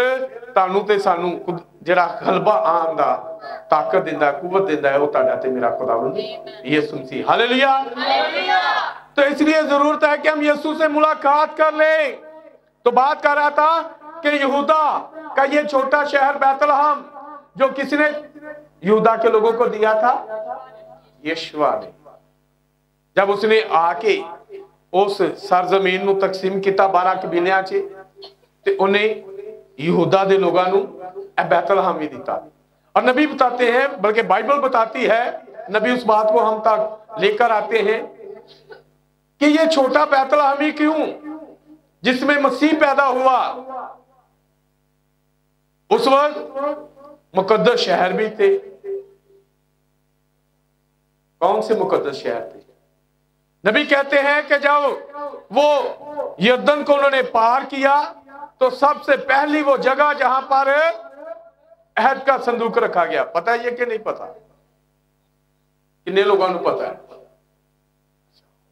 [SPEAKER 1] तानू ते सानू जिहड़ा गलबा आन दा ताकत दिंदा, कुवत दिंदा है, वो तुहाडा ते मेरा खुदावंद यीशु मसीह। हालेलुया। तो इसलिए जरूरत है कि हम यीशु से मुलाकात कर लें। तो बात कर रहा था कि यहूदा का ये छोटा शहर बैतलहम जो किसने यहूदा के लोगों को दिया था? यीशुआ ने। जब उसने आके उस सरजमीन नूं तकसीम किया 12 कबीलियां च, ते उन्हें यहूदा दे लोगां नूं बैतलहम ही दिता। और नबी बताते हैं, बल्कि बाइबल बताती है, नबी उस बात को हम तक लेकर आते हैं कि ये छोटा बैतलहम ही क्यों, जिसमें मसीह पैदा हुआ। उस वक्त मुकद्दस शहर भी थे। कौन से मुकद्दस शहर थे? नबी कहते हैं कि जब वो यरदन को उन्होंने पार किया तो सबसे पहली वो जगह जहां पर अहद का संदूक रखा गया। पता है ये कि नहीं पता? कितने लोगों को पता है?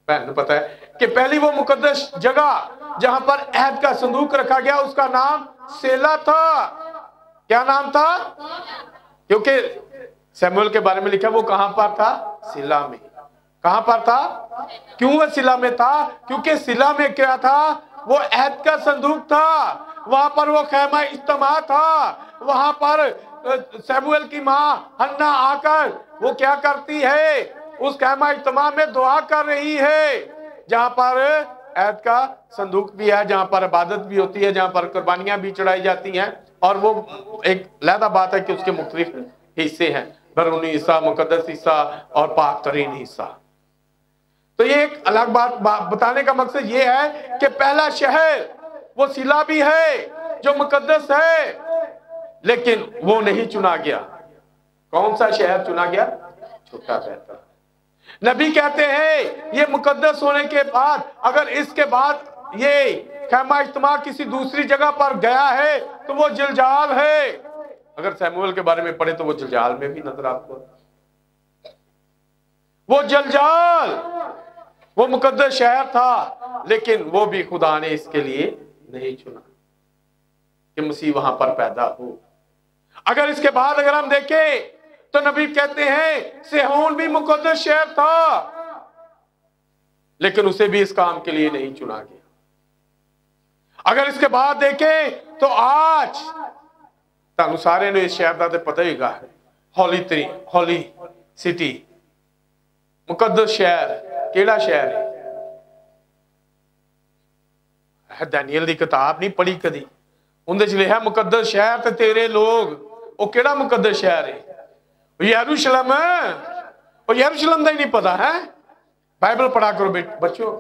[SPEAKER 1] बहन पता है कि पहली वो मुकद्दस जगह जहां पर अहद का संदूक रखा गया उसका नाम सेला था। क्या नाम था? क्योंकि सैमुअल के बारे में लिखा वो कहां पर था? सिला में। कहां पर था? क्यों वह सिला में था? क्योंकि सिला में क्या था? वो अहद का संदूक था। वहां पर वो खैमा इज्तिमा था। वहां पर सैमुअल की मां हन्ना आकर वो क्या करती है? उस खैमा इज्तिमा में दुआ कर रही है, जहां पर अहद का संदूक भी है, जहां पर इबादत भी होती है, जहां पर कुर्बानियां भी चढ़ाई जाती हैं। और वो एक अलग बात है कि उसके मुख्तलिफ हिस्से हैं, बैरूनी हिस्सा, मुकद्दस हिस्सा और पाक तरीन हिस्सा। तो ये एक अलग बात बताने का मकसद ये है कि पहला शहर वो सिला भी है जो मुकद्दस है, लेकिन वो नहीं चुना गया। कौन सा शहर चुना गया? छोटा बैतल। नबी कहते हैं ये मुकद्दस होने के बाद अगर इसके बाद ये खैमा इज्तिमा किसी दूसरी जगह पर गया है तो वो जिलजाल है। अगर सैमुअल के बारे में पढ़े तो वो जिलजाल में भी नजर आपको, वो जिलजाल वो मुकद्दस शहर था, लेकिन वो भी खुदा ने इसके लिए नहीं चुना कि मसीह वहां पर पैदा हो। अगर इसके बाद अगर हम देखें तो नबी कहते हैं सिहोन भी मुकद्दस शहर था, लेकिन उसे भी इस काम के लिए नहीं चुना गया। अगर इसके बाद देखें तो आज तानू सारे ने इस शहर का तो पता ही है, हॉली सिटी, मुकद्दस शहर। केड़ा शहर है? दानियल दी किताब नहीं पढ़ी कदी, उनदे च लिखा मुकद्दस शहर ते तेरे लोग। वो केड़ा मुकद्दस शहर है? यरूशलेम। और यरूशलेम का ही नहीं पता है? बाइबल पढ़ा करो बच्चों,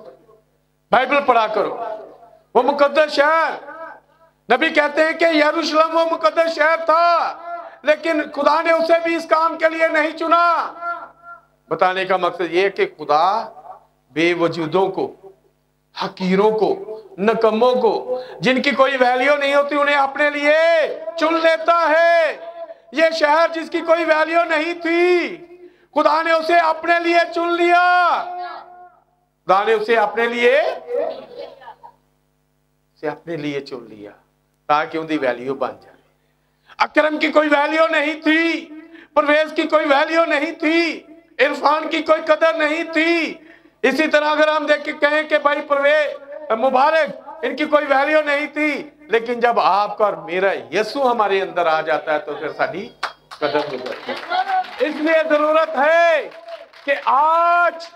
[SPEAKER 1] बाइबल पढ़ा करो। वो मुकद्दस शहर, नबी कहते हैं कि यरूशलेम वो मुकद्दस शहर था, लेकिन खुदा ने उसे भी इस काम के लिए नहीं चुना। बताने का मकसद ये है कि खुदा बेवजूदों को, हकीरों को, नकम्मों को, जिनकी कोई वैल्यू नहीं होती, उन्हें अपने लिए चुन लेता है। ये शहर जिसकी कोई वैल्यू नहीं थी, खुदा ने उसे अपने लिए चुन लिया। खुदा ने उसे अपने लिए चुन लिया ताकि उनकी वैल्यू बन जाए। अकरम की कोई वैल्यू नहीं थी, परवेज की कोई वैल्यू नहीं थी, इरफान की कोई कदर नहीं थी। इसी तरह अगर हम देख के कहें कि भाई परवेज मुबारक, इनकी कोई वैल्यू नहीं थी, लेकिन जब आपका और मेरा यीशु हमारे अंदर आ जाता है तो फिर साडी कदर हो जाती है। इसलिए जरूरत है कि आज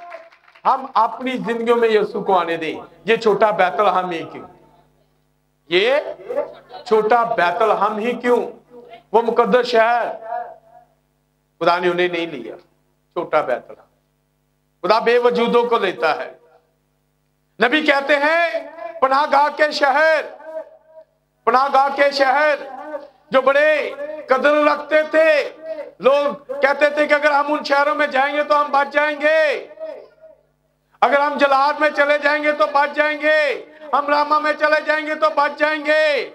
[SPEAKER 1] हम अपनी जिंदगियों में यीशु को आने दें। ये छोटा बैतल हम ही क्यों? ये छोटा बैतल हम ही क्यों? वो मुकद्दस शहर खुदा ने उन्हें नहीं लिया। छोटा बैतल खुदा बेवजूदों को लेता है। नबी कहते हैं पनाहगाह के शहर जो बड़े कदर रखते थे, लोग कहते थे कि अगर हम उन शहरों में जाएंगे तो हम बच जाएंगे, अगर हम जलाद में चले जाएंगे तो बच जाएंगे, हम रामा में चले जाएंगे तो बच जाएंगे,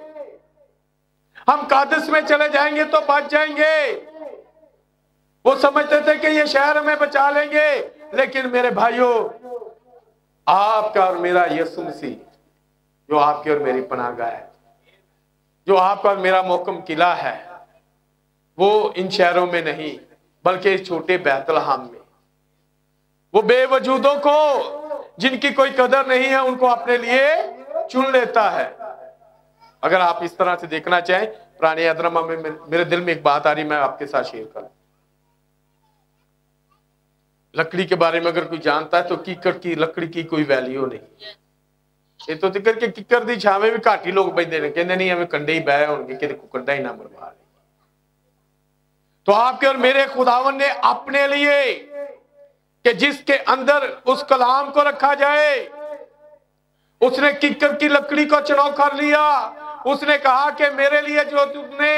[SPEAKER 1] हम कादिस में चले जाएंगे तो बच जाएंगे। वो समझते थे कि ये शहर हमें बचा लेंगे। लेकिन मेरे भाइयों, आपका और मेरा यीशु मसीह जो आपकी और मेरी पनाहगाह है, जो आपका और मेरा मोहकम किला है, वो इन शहरों में नहीं बल्कि इस छोटे बैतलहम में, वो बेवजूदों को जिनकी कोई कदर नहीं है उनको अपने लिए चुन लेता है। अगर आप इस तरह से देखना चाहें, पुराने अदरमा में मेरे दिल में एक बात आ रही, मैं आपके साथ शेयर करूं। लकड़ी के बारे में अगर कोई जानता है तो कीकर की लकड़ी की कोई वैल्यू नहीं। ये तो तिकर के कीकर दी छावे भी घाटी लोग बैठे ने, कहते नहीं हमें कंडे ही बह होंगे, कि कंडा ही ना मरवा। तो आपके और मेरे खुदावन ने अपने लिए कि जिसके अंदर उस कलाम को रखा जाए, उसने कीकर की लकड़ी को चुनाव कर लिया। उसने कहा कि मेरे लिए जो तुमने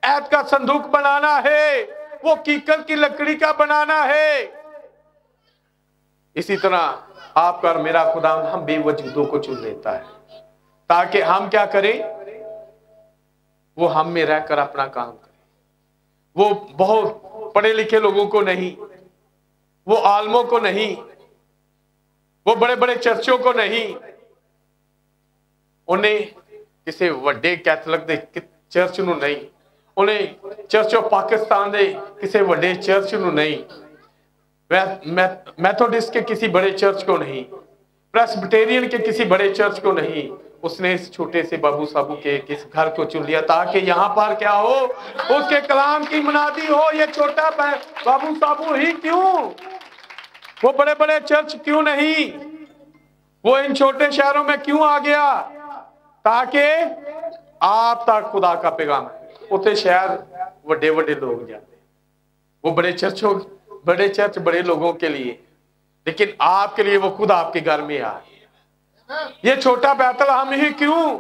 [SPEAKER 1] ऐद का संदूक बनाना है वो कीकर की लकड़ी का बनाना है। इसी तरह आपका और मेरा खुदा हम बेवजूदों को चुन लेता है ताकि हम क्या करें, वो हम में रहकर अपना काम करें। वो बहुत पढ़े लिखे लोगों को नहीं, वो आलमों को नहीं, वो बड़े बड़े चर्चों को नहीं, उन्हें किसी वड्डे कैथलिक दे चर्च नूं नहीं, उन्हें चर्च ऑफ पाकिस्तान दे किसी वड्डे चर्च नूं नहीं, मैथोडिस्ट के किसी बड़े चर्च को नहीं, प्रेस्बिटेरियन के किसी बड़े चर्च को नहीं, उसने इस छोटे से बाबू साबू के किस घर को चुन लिया ताकि यहाँ पर क्या हो, उसके कलाम की मुनादी हो। ये छोटा बाबू साबू ही क्यों, वो बड़े बड़े चर्च क्यों नहीं, वो इन छोटे शहरों में क्यों आ गया, ताकि आप तक खुदा का पैगाम है। उसे शहर बड़े बड़े लोग जाते, वो बड़े चर्च बड़े लोगों के लिए, लेकिन आपके लिए वो खुद आपके घर में आ। ये छोटा बैतलहम ही क्यों?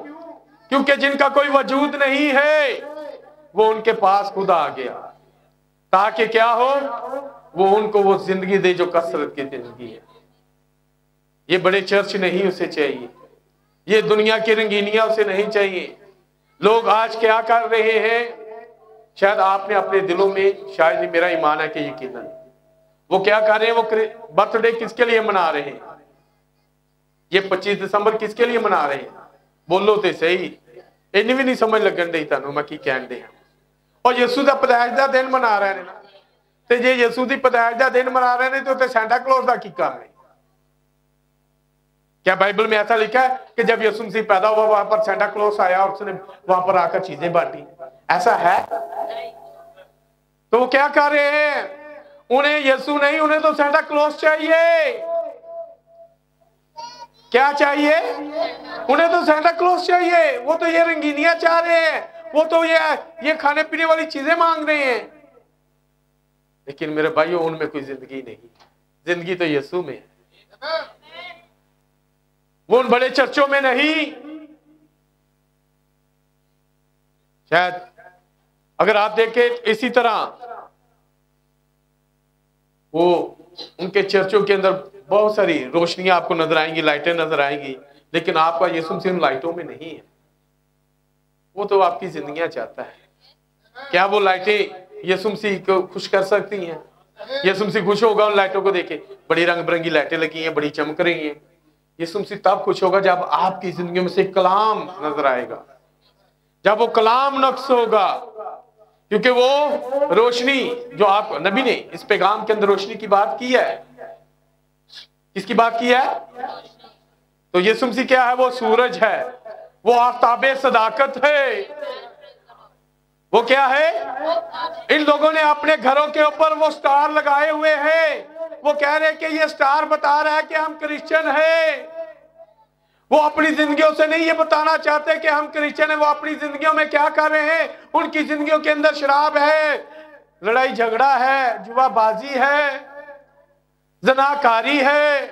[SPEAKER 1] क्योंकि जिनका कोई वजूद नहीं है, वो उनके पास खुद आ गया ताकि क्या हो, वो उनको वो जिंदगी दे जो कसरत की जिंदगी है। ये बड़े चर्च नहीं उसे चाहिए, ये दुनिया की रंगीनियां उसे नहीं चाहिए। लोग आज क्या कर रहे हैं, शायद आपने अपने दिलों में, शायद ही मेरा ईमान है कि यकीनन वो क्या कर रहे हैं, वो बर्थडे किसके लिए मना रहे हैं, ये 25 दिसंबर किसके लिए मना रहे हैं? बोलो तो सही, इन भी नहीं समझ लगन दी तुहानू मैं की कहन दे। और यसू का पैदाइश का दिन मना रहे हैं, तो जे यसू की पैदाइश का दिन मना रहे हैं तो उत्ते सेंटा क्लॉज का की काम है? क्या बाइबल में ऐसा लिखा है कि जब यसू मसीह पैदा हुआ वहां पर सेंटा क्लॉज आया और उसने वहां पर आकर चीजें बांटी? ऐसा है? तो वो क्या कर रहे हैं, उन्हें यसू नहीं, उन्हें तो सेंटा क्लॉज चाहिए। क्या चाहिए? उन्हें तो सेंटा क्लॉज चाहिए। वो तो ये रंगीनियां चाह रहे हैं, वो तो ये खाने पीने वाली चीजें मांग रहे हैं। लेकिन मेरे भाइयों, उनमें कोई जिंदगी नहीं, जिंदगी तो यीशु में है। वो उन बड़े चर्चों में नहीं। शायद अगर आप देखें इसी तरह वो उनके चर्चों के अंदर बहुत सारी रोशनियां आपको नजर आएंगी, लाइटें नजर आएंगी, लेकिन आपका यीशु मसीह उन लाइटों में नहीं है। वो तो आपकी जिंदगियां चाहता है। क्या वो लाइटें यीशु मसीह को खुश कर सकती हैं? यीशु मसीह खुश होगा उन लाइटों को देखे? बड़ी रंग बिरंगी लाइटें लगी हैं, बड़ी चमक रही हैं। यीशु मसीह तब खुश होगा जब आपकी जिंदगी में से कलाम नजर आएगा, जब वो कलाम नक्श होगा। क्योंकि वो रोशनी जो आप नबी ने इस पैगाम के अंदर रोशनी की बात की है, किसकी बात की है? तो यीशु मसीह क्या है? वो सूरज है, वो आफ्ताबे सदाकत है। वो क्या है? इन लोगों ने अपने घरों के ऊपर वो स्टार लगाए हुए हैं। वो कह रहे हैं कि ये स्टार बता रहा है कि हम क्रिश्चियन हैं। वो अपनी जिंदगियों से नहीं ये बताना चाहते कि हम क्रिश्चियन हैं। वो अपनी जिंदगियों में क्या कर रहे हैं? उनकी जिंदगियों के अंदर शराब है, लड़ाई झगड़ा है, जुआबाजी है, जनाकारी है।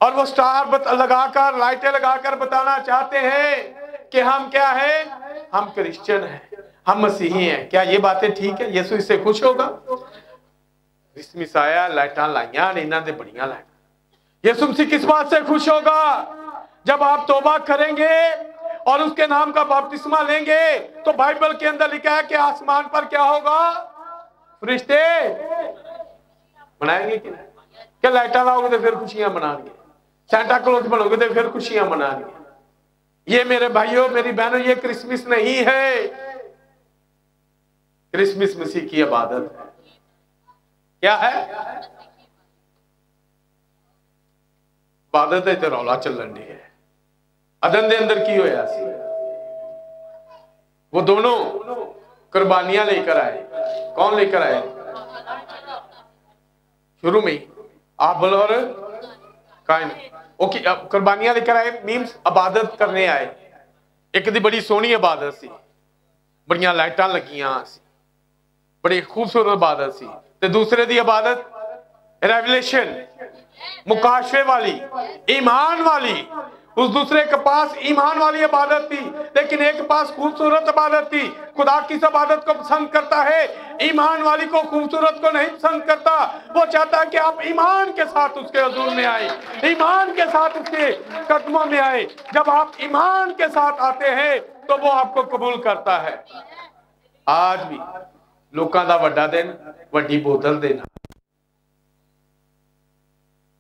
[SPEAKER 1] और वो स्टार लगाकर, लाइटें लगाकर बताना चाहते हैं कि हम क्या है? हम क्रिश्चियन हैं, हम मसीही हैं। क्या ये बातें ठीक है? यीशु इससे खुश होगा? क्रिसमस आया, लाइटां लाइयां ने, इन्हां दे बड़ियां लाइटां। यीशु मसीह किस बात से खुश होगा? जब आप तौबा करेंगे और उसके नाम का बपतिस्मा लेंगे, तो बाइबल के अंदर लिखा है कि आसमान पर क्या होगा? फरिश्ते मनाएंगे कि नहीं? क्या लाइटां लाओगे तो फिर खुशियां मनाएंगे? सेंटा क्लॉज बनोगे तो फिर खुशियां मनाएंगे? ये मेरे भाइयों, मेरी बहनों, ये क्रिसमस नहीं है। क्रिसमस मसीह की इबादत है। क्या है? इबादत है। तो रौला चलन दी है। अदन दे अंदर की होया सी? वो दोनों कुर्बानियां लेकर आए। कौन लेकर आए? शुरू में आबल और काइन। ओके, कुर्बानियां लेकर आए मीन्स इबादत करने आए। एक दी बड़ी सोहनी इबादत सी, बड़ियां लाइटां लगियां सी, बड़ी खूबसूरत इबादत सी। ते दूसरे दी इबादत रेवलेशन, मुकाशफे वाली, ईमान वाली। उस दूसरे के पास ईमान वाली इबादत थी, लेकिन एक के पास खूबसूरत इबादत थी। खुदा किस इबादत को पसंद करता है? ईमान वाली को, खूबसूरत को नहीं पसंद करता। वो चाहता है कि आप ईमान के साथ उसके हुजूर में आए, ईमान के साथ उसके कदमों में आए। जब आप ईमान के साथ आते हैं तो वो आपको कबूल करता है। आज भी लोगों का वड्डा दिन, वड्डी बोतल देना।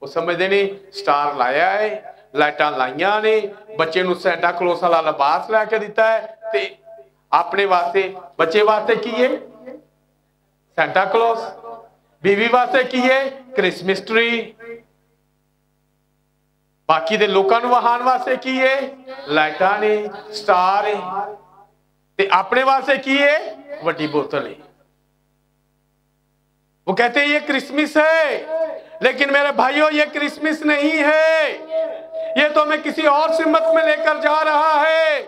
[SPEAKER 1] वो समझते नहीं स्टार लाया है, लाइटां लाइयां ने, बच्चे नूं सेंटा क्लॉज वाला लिबास लैके दिता है, ते अपने वास्ते, बच्चे वास्ते की है सेंटा क्लॉज, बीवी वास्ते की है क्रिसमस ट्री, बाकी दे लोकां नूं वहाण वास्ते की है लाइटां ने, स्टार है, ते अपने वास्ते की है वड्डी बोतल है। वो कहते हैं ये क्रिसमस है, लेकिन मेरे भाइयों ये क्रिसमस नहीं है। ये तो मैं किसी और सिमत में लेकर जा रहा है।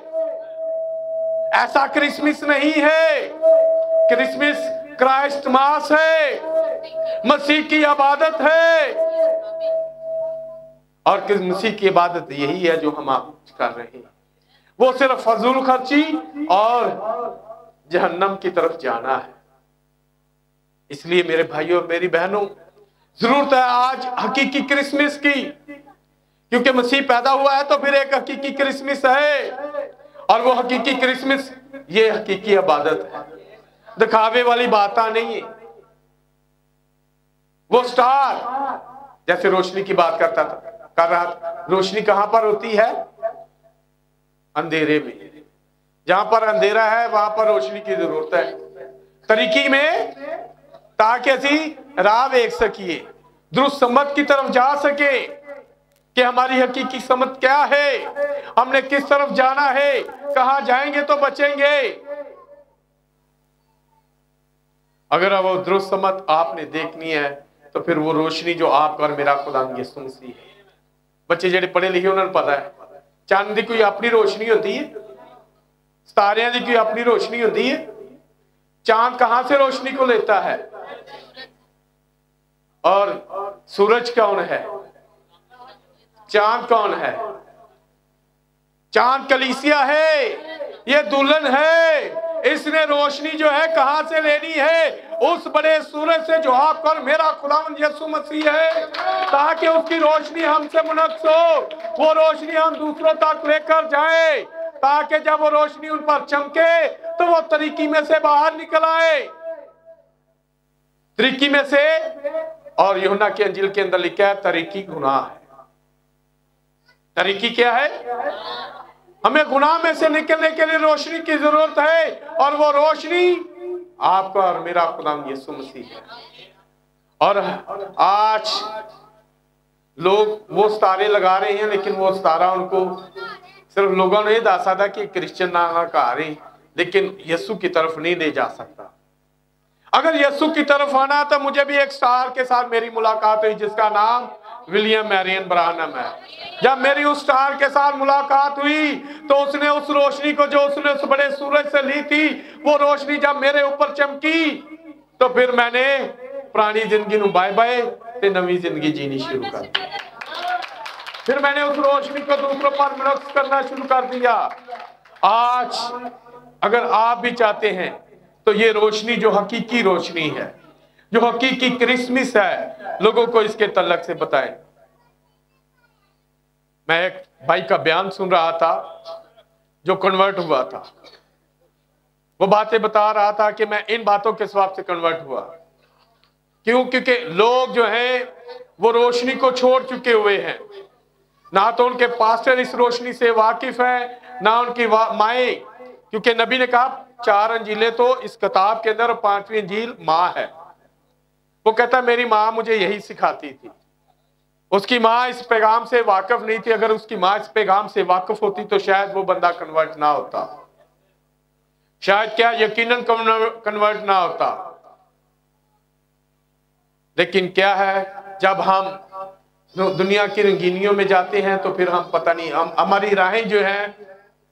[SPEAKER 1] ऐसा क्रिसमस नहीं है। क्रिसमस क्राइस्ट मास है, मसीह की इबादत है। और मसीह की इबादत यही है जो हम आप कर रहे हैं। वो सिर्फ फजूल खर्ची और जहन्नम की तरफ जाना है। इसलिए मेरे भाइयों और मेरी बहनों, जरूरत है आज हकीकी क्रिसमस की, क्योंकि मसीह पैदा हुआ है तो फिर एक हकीकी क्रिसमस है। और वो हकीकी क्रिसमस, ये हकीकी इबादत है, दिखावे वाली बात नहीं है। वो स्टार, जैसे रोशनी की बात कर रहा था, रोशनी कहां पर होती है? अंधेरे में। जहां पर अंधेरा है वहां पर रोशनी की जरूरत है, तरीकी में, ताकि असी राह देख सकिए, दुरुस्त समझ की तरफ जा सके कि हमारी हकीकी समझ क्या है, हमने किस तरफ जाना है, कहां जाएंगे तो बचेंगे। अगर वो दुरुस्त समझ आपने देखनी है तो फिर वो रोशनी जो आपका और मेरा खुदा यीशु मसीह है। बच्चे जेडे पढ़े लिखे उन्होंने पता है, चंद की कोई अपनी रोशनी होती है, सितारियां की कोई अपनी रोशनी होती है। चांद कहां से रोशनी को लेता है? और सूरज कौन है? चांद कौन है? चांद कलीसिया है, ये दुल्हन है। इसने रोशनी जो है कहां से लेनी है? उस बड़े सूरज से जो आपका और मेरा खुदावंद यीशु मसीह है, ताकि उसकी रोशनी हमसे मुनक्स हो, वो रोशनी हम दूसरों तक लेकर जाए, ताकि जब वो रोशनी उन पर चमके तो वो तरीकी में से बाहर निकल आए, तरीकी में से। और यूहन्ना की अंजील के अंदर लिखा है तरीकी गुनाह है। तरीकी क्या है? हमें गुनाह में से निकलने के लिए रोशनी की जरूरत है, और वो रोशनी आपका और मेरा खुदा यीशु मसीह है। और आज लोग वो सितारे लगा रहे हैं, लेकिन वो सितारा उनको सिर्फ लोगों ने दसा था कि क्रिश्चियन ना कहा रहे, लेकिन यीशु की तरफ नहीं ले जा सकता। अगर यीशु की तरफ आना तो मुझे भी एक स्टार के साथ मेरी मुलाकात हुई जिसका नाम विलियम मैरियन ब्रानम है। जब मेरी उस स्टार के साथ मुलाकात हुई तो उसने उस रोशनी को जो उसने उस बड़े सूरज से ली थी, वो रोशनी जब मेरे ऊपर चमकी तो फिर मैंने पुरानी जिंदगी नू बाय बाय ते नवी जिंदगी जीनी शुरू कर दी। फिर मैंने उस रोशनी को दूसरों पर मुनक्स करना शुरू कर दिया। आज अगर आप भी चाहते हैं तो ये रोशनी जो हकीकी रोशनी है, जो हकीकी क्रिसमस है, लोगों को इसके तल्लक से बताएं। मैं एक भाई का बयान सुन रहा था जो कन्वर्ट हुआ था। वो बातें बता रहा था कि मैं इन बातों के स्वभाव से कन्वर्ट हुआ। क्यों? क्योंकि लोग जो हैं वो रोशनी को छोड़ चुके हुए हैं। ना तो उनके पास्टर इस रोशनी से वाकिफ है, ना उनकी माएं, क्योंकि नबी ने कहा 4 अंजीलें तो इस किताब के अंदर, 5वीं अंजील माँ है। वो कहता मेरी माँ मुझे यही सिखाती थी। उसकी माँ इस पैगाम से वाकिफ नहीं थी। अगर उसकी माँ इस पैगाम से वाकिफ होती तो शायद वो बंदा कन्वर्ट ना होता, शायद क्या यकीनन कन्वर्ट ना होता। लेकिन क्या है, जब हम दुनिया की रंगीनियों में जाते हैं तो फिर हम पता नहीं, हम हमारी राहें जो हैं,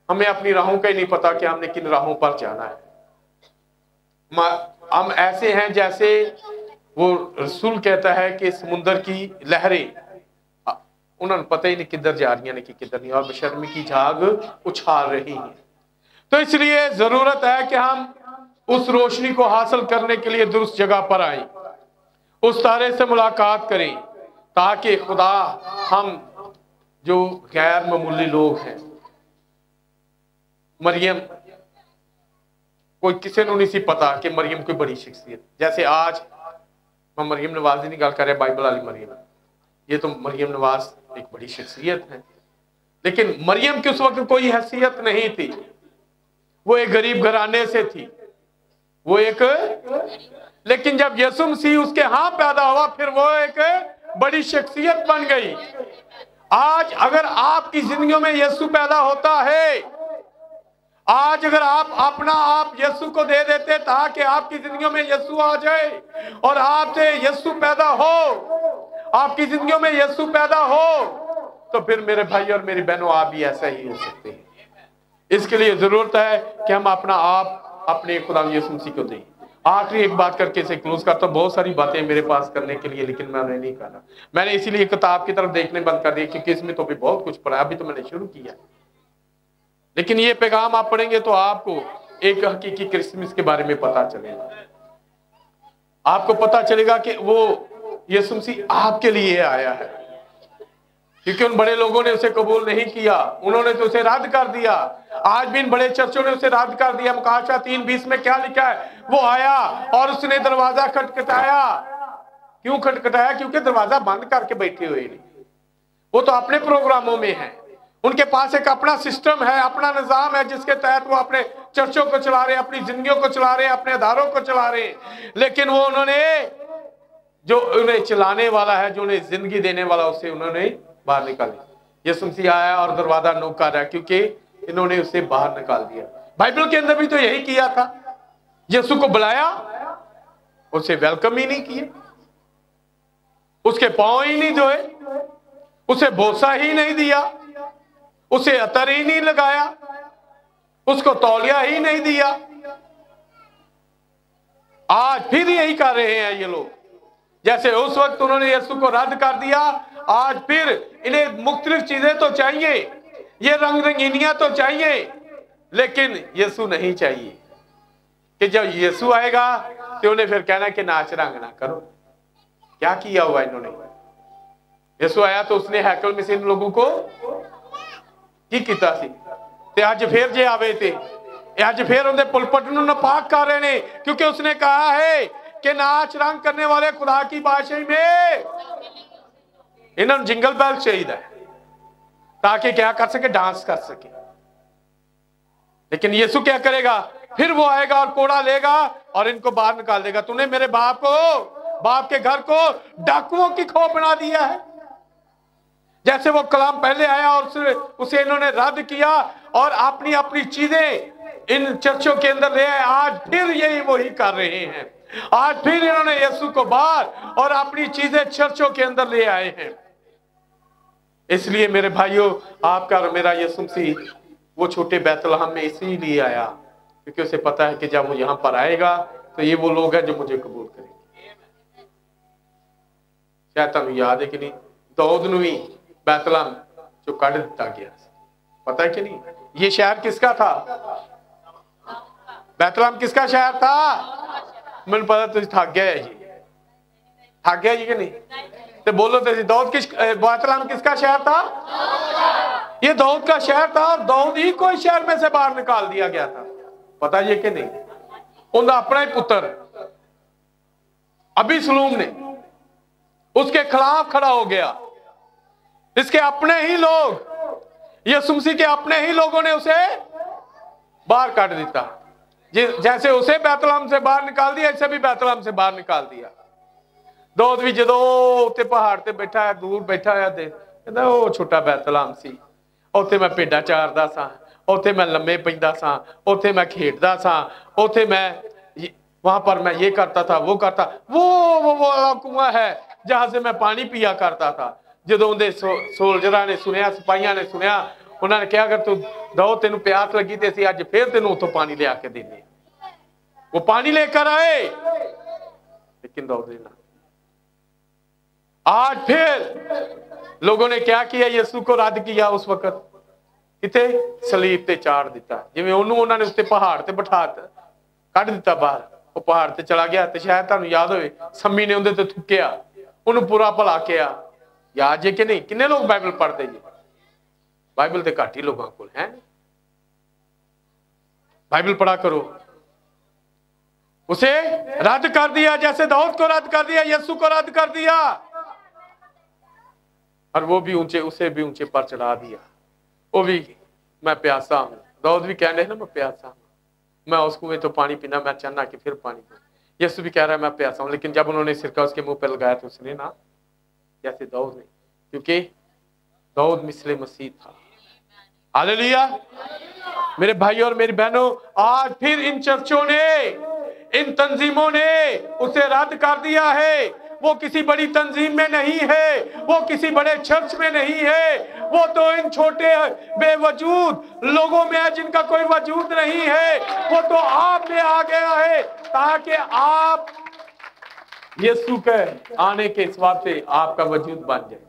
[SPEAKER 1] हमें अपनी राहों का ही नहीं पता कि हमने किन राहों पर जाना है। हम ऐसे हैं जैसे वो रसूल कहता है कि समुद्र की लहरें, उन्होंने पता ही नहीं किधर जा रही हैं कि किधर नहीं, और बेशर्मी की झाग उछाल रही हैं। तो इसलिए जरूरत है कि हम उस रोशनी को हासिल करने के लिए दुरुस्त जगह पर आए, उस तारे से मुलाकात करें, ताकि खुदा हम जो गैर मामूली लोग हैं, मरियम, कोई किसी को नहीं सी पता कि मरियम कोई बड़ी शख्सियत, जैसे आज हम मरियम नवाज की गल कर रहे हैं, बाइबल वाली मरियम, ये तो मरियम नवाज एक बड़ी शख्सियत है। लेकिन मरियम की उस वक्त कोई हैसियत नहीं थी, वो एक गरीब घराने से थी, वो एक, लेकिन जब यीशु मसीह उसके यहाँ पैदा हुआ फिर वो एक बड़ी शख्सियत बन गई। आज अगर आपकी जिंदगियों में यीशु पैदा होता है, आज अगर आप अपना आप यीशु को दे देते ताकि आपकी जिंदगियों में यीशु आ जाए और आपसे यीशु पैदा हो, आपकी जिंदगियों में यीशु पैदा हो, तो फिर मेरे भाई और मेरी बहनों आप भी ऐसा ही हो सकते हैं। इसके लिए जरूरत है कि हम अपना आप अपने खुदा यीशु मसीह को दें। आखिरी एक बात करके इसे क्लोज करता हूं। बहुत सारी बातें मेरे पास करने के लिए, लेकिन मैंने नहीं कहा। मैंने इसीलिए किताब की तरफ देखने बंद कर दिया, क्योंकि इसमें तो भी बहुत कुछ पढ़ा, अभी तो मैंने शुरू किया। लेकिन ये पैगाम आप पढ़ेंगे तो आपको एक हकीकी क्रिसमस के बारे में पता चलेगा। आपको पता चलेगा कि वो यीशु मसीह आपके लिए आया है, क्योंकि उन बड़े लोगों ने उसे कबूल नहीं किया, उन्होंने तो उसे रद्द कर दिया। आज भी इन बड़े चर्चों ने उसे रद्द कर दिया। मुकाशा 3:20 में क्या लिखा है? वो आया और उसने दरवाजा खटखटाया। क्यों खटखटाया? क्योंकि दरवाजा बंद करके बैठे हुए नहीं, वो तो अपने प्रोग्रामों में है। उनके पास एक अपना सिस्टम है, अपना निजाम है, जिसके तहत वो अपने चर्चों को चला रहे हैं, अपनी जिंदगियों को चला रहे हैं, अपने अदारों को चला रहे हैं। लेकिन वो उन्होंने जो उन्हें चलाने वाला है, जो उन्हें जिंदगी देने वाला, उसे उन्होंने बाहर निकाली। यीशु मसीह आया और दरवाजा नो कर रहा है, क्योंकि इन्होंने उसे बाहर निकाल दिया। बाइबल के अंदर भी तो यही किया था। यीशु को बुलाया, उसे वेलकम ही नहीं किया, उसके पांव ही नहीं धोए, उसे बोसा ही नहीं दिया, उसे अतर ही नहीं लगाया, उसको तौलिया ही नहीं दिया। आज फिर यही कर रहे हैं ये लोग। जैसे उस वक्त उन्होंने यीशु को रद्द कर दिया, आज फिर इन्हें मुख्तलिफ चीजें तो चाहिए, ये रंग रंगीनियां तो चाहिए, लेकिन यीशु नहीं चाहिए। कि जब यीशु आएगा तो उन्हें फिर कहना कि नाच रंग ना करो। क्या किया हुआ इन्होंने? यीशु आया तो उसने हैकल में से इन लोगों को की कीता सी, ते अज फिर जे आवे ते अज फिर उनके पुलपट नूं नापाक कर रहे ने, क्योंकि उसने कहा है कि नाच रंग करने वाले खुदा की बादशाही में इन्होंने जिंगल बेल चाहिए ताकि क्या कर सके? डांस कर सके। लेकिन यीशु क्या करेगा? फिर वो आएगा और कोड़ा लेगा और इनको बाहर निकाल देगा। तूने मेरे बाप के घर को डाकुओं की खो बना दिया है। जैसे वो कलाम पहले आया और उसे इन्होंने रद्द किया और अपनी अपनी चीजें इन चर्चों के अंदर ले आए, आज फिर यही वही कर रहे हैं। आज फिर इन्होंने यीशु को बाहर और अपनी चीजें चर्चों के अंदर ले आए हैं। इसलिए मेरे भाइयों, आपका और मेरा यीशु मसीह वो छोटे बैतलहम में इसीलिए आया, क्योंकि उसे पता है कि जब वो यहां पर आएगा तो ये वो लोग हैं जो मुझे कबूल करेंगे। शायद तुम याद है कि नहीं, दाऊद नूं भी बैतलहम जो कढ़ दिता गया, पता है कि नहीं? ये शहर किसका था? बैतलहम किसका शहर था? मैंने पता तुझे थक गया है जी, थक गया जी कि नहीं? तो बोलो तो दाऊद बैतलहम किसका शहर था? ये दाऊद का शहर था और दाऊद ही को शहर में से बाहर निकाल दिया गया था। पता ये कि नहीं? उनका अपना ही पुत्र अबीसलोम ने उसके खिलाफ खड़ा हो गया। इसके अपने ही लोग, यीशु मसीह के अपने ही लोगों ने उसे बाहर काट दिया। जैसे उसे बैतलहम से बाहर निकाल दिया, इसे भी बैतलहम से बाहर निकाल दिया। दाऊद भी जो उत्ते पहाड़ ते बैठा है, दूर बैठा है, कहता वो छोटा बैतलहम सी, उत्थे मैं भेडां चारदा सा, उत्थे मैं लम्मे पैंदा सा, उत्थे मैं खेडदा सा, उत्थे मैं वहां पर मैं ये करता था, वो करता। वो वाला कुआं है जहां से मैं पानी पिया करता था। जो उनके सोल्जरां ने सुनिया, सिपाहियां ने सुनिया, उन्होंने कहा अगर तू दाऊद तेनू प्यास लगी तो असीं अज फिर तेनू उतों पानी लिया के देने। वो पानी लेकर आए, लेकिन दाऊद ने ना। आज फिर लोगों ने क्या किया? यीशु को रद्द किया। उस वक्त किते सलीब ते चाड़ दिता, जिवें उन्होंने उत्ते पहाड़ ते बिठा कढ़ दिता बाहर। वो पहाड़ ते चला गया, तो शायद तुहानू याद होवे सम्मी ने उहदे ते थुक्किया, उन्होंने पूरा भला किया। याद जे कि नहीं? किन्ने लोग बाइबल पढ़ते जी? बाइबल ते घट ही लोगों को है। बाइबल पढ़ा करो। उसे रद्द कर दिया, जैसे दाऊद को रद्द कर दिया, यीशु को रद्द कर दिया, और वो भी ऊंचे, उसे भी ऊंचे पर चढ़ा दिया। वो भी मैं प्यासा हूं। दाऊद भी कह रहे हैं ना, मैं प्यासा हूं, मैं उस कुएं तो पानी पीना, मैं चाहना कि फिर पानी पीना। यीशु भी कह रहा है मैं प्यासा हूं, लेकिन जब उन्होंने सिरका उसके मुंह पर लगाया तो उसने ना, जैसे दाऊद ने, क्योंकि दाऊद मिसले मसीह था। हालेलुया। मेरे भाइयों और मेरी बहनों, आज फिर इन चर्चों ने, इन तंजीमों ने उसे रद्द कर दिया है। वो किसी बड़ी तंजीम में नहीं है, वो किसी बड़े चर्च में नहीं है, वो तो इन छोटे बेवजूद लोगों में है जिनका कोई वजूद नहीं है। वो तो आप में आ गया है ताकि आप यीशु के आने के हिसाब से आपका वजूद बन जाए,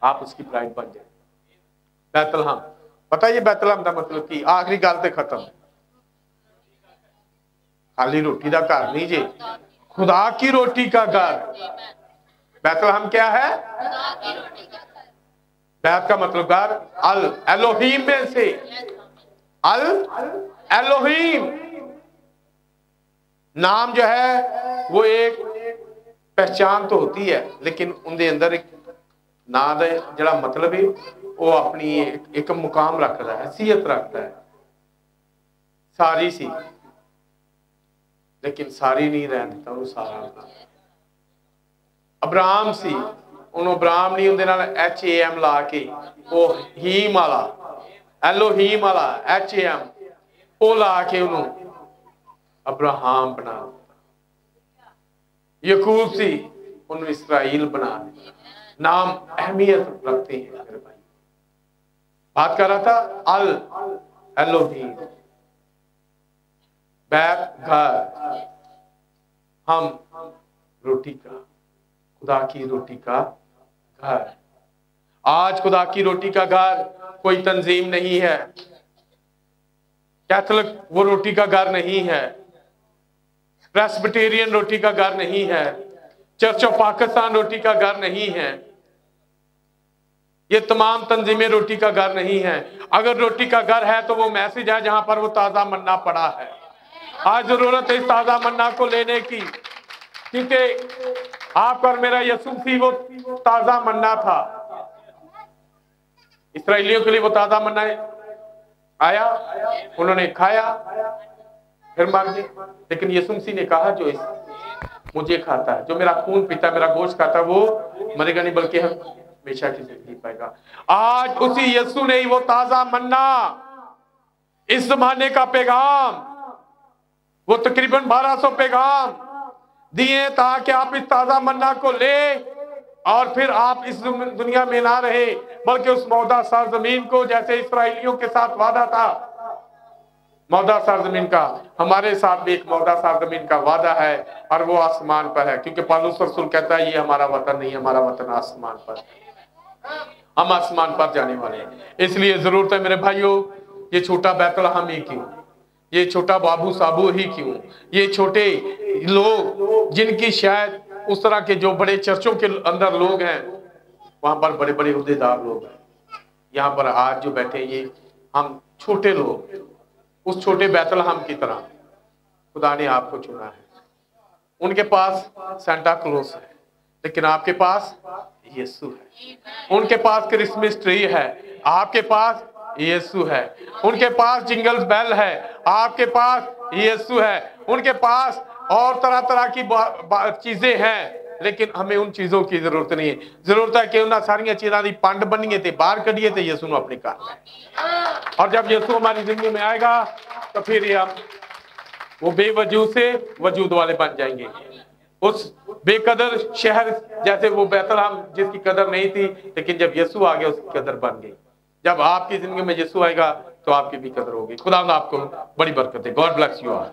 [SPEAKER 1] आप उसकी प्राइड बन जाए। बैतलहम, पता है ये बैतलहम का मतलब की आखिरी गल ते खत्म। खाली रोटी का घर नहीं जी, खुदा की रोटी का घर। बैतलहम क्या है? बैत का मतलब घर, अल एलोहीम में से, अल एलोहीम नाम जो है वो एक पहचान तो होती है, लेकिन उनके अंदर एक ना दे जड़ा मतलब है वो अपनी एक मुकाम रखता है, हैसियत रखता है। सारी सी, लेकिन सारी नहीं रहन दिता वो सारा। अब्राहम सी, उन्होंने अब्राहम नहीं उनके नाल HAM ला के वो हीम वाला, एलोहीम वाला HAM वो ला के उन्होंने अब्राहम बना दिया। यकूब सी, उन्होंने इसराइल बना दिया। नाम अहमियत रखते हैं मेरे भाई। बात कर रहा था अल एलोहीम, बैत घर, हम रोटी का, खुदा की रोटी का घर। आज खुदा की रोटी का घर कोई तंजीम नहीं है, कैथोलिक वो रोटी का घर नहीं है, प्रेस्बिटेरियन रोटी का घर नहीं है, चर्च ऑफ पाकिस्तान रोटी का घर नहीं है, ये तमाम तंजीमें रोटी का घर नहीं है। अगर रोटी का घर है तो वो मैसेज है जहां पर वो ताजा मन्ना पड़ा है। आज जरूरत है इस ताजा मन्ना को लेने की, क्योंकि आपका और मेरा यीशु मसीह वो ताजा मन्ना था। इस्राएलियों के लिए वो ताजा मन्ना आया, उन्होंने खाया, फिर मर गए। लेकिन यीशु मसीह ने कहा जो मुझे खाता है, जो मेरा खून पीता है, मेरा गोश्त खाता है, वो मरेगा नहीं बल्कि हमेशा की जिंदगी पाएगा। आज उसी यीशु ने वो ताजा मन्ना, इस जमाने का पैगाम, वो तकरीबन 1200 पैगाम दिए ताकि आप इस ताजा मन्ना को ले और फिर आप इस दुनिया में ना रहे बल्कि उस मौदा सरजमीन को, जैसे इस्राएलियों के साथ वादा था मौदा सरजमीन का, हमारे साथ भी एक मौदा सरजमीन का वादा है और वो आसमान पर है। क्योंकि पौलुस रसूल कहता है ये हमारा वतन नहीं, हमारा वतन आसमान पर है, हम आसमान पर जाने वाले हैं। इसलिए जरूरत है मेरे भाइयों, ये छोटा बैतलहम ही क्यों, ये छोटा बाबू साबू ही क्यों, ये छोटे लोग जिनकी शायद उस तरह के जो बड़े चर्चों के अंदर लोग हैं वहां पर बड़े बड़े उहदेदार लोग हैं, यहाँ पर आज जो बैठे ये हम छोटे लोग, उस छोटे बैतलहम की तरह खुदा ने आपको चुना है। उनके पास सेंटा क्लॉज है, लेकिन आपके पास यीशु है। उनके पास क्रिसमस ट्री है, आपके पास यीशु है। उनके पास जिंगल्स बेल है, आपके पास यीशु है। उनके पास और तरह तरह की चीजें हैं, लेकिन हमें उन चीजों की जरूरत नहीं है। जरूरत है कि उन्हें सारिया चीजों की पंड बनीए ते बाहर कढ़िए ते यीशु को अपने घर। और जब यीशु हमारी जिंदगी में आएगा तो फिर ये हम वो बेवजूद से वजूद वाले बन जाएंगे। उस बेकदर शहर जैसे वो बैतलहम जिसकी कदर नहीं थी, लेकिन जब यीशु आ गया उसकी कदर बन गई। जब आपकी जिंदगी में यीशु आएगा तो आपकी भी कदर होगी। खुदा आपको बड़ी बरकत है। God bless you all.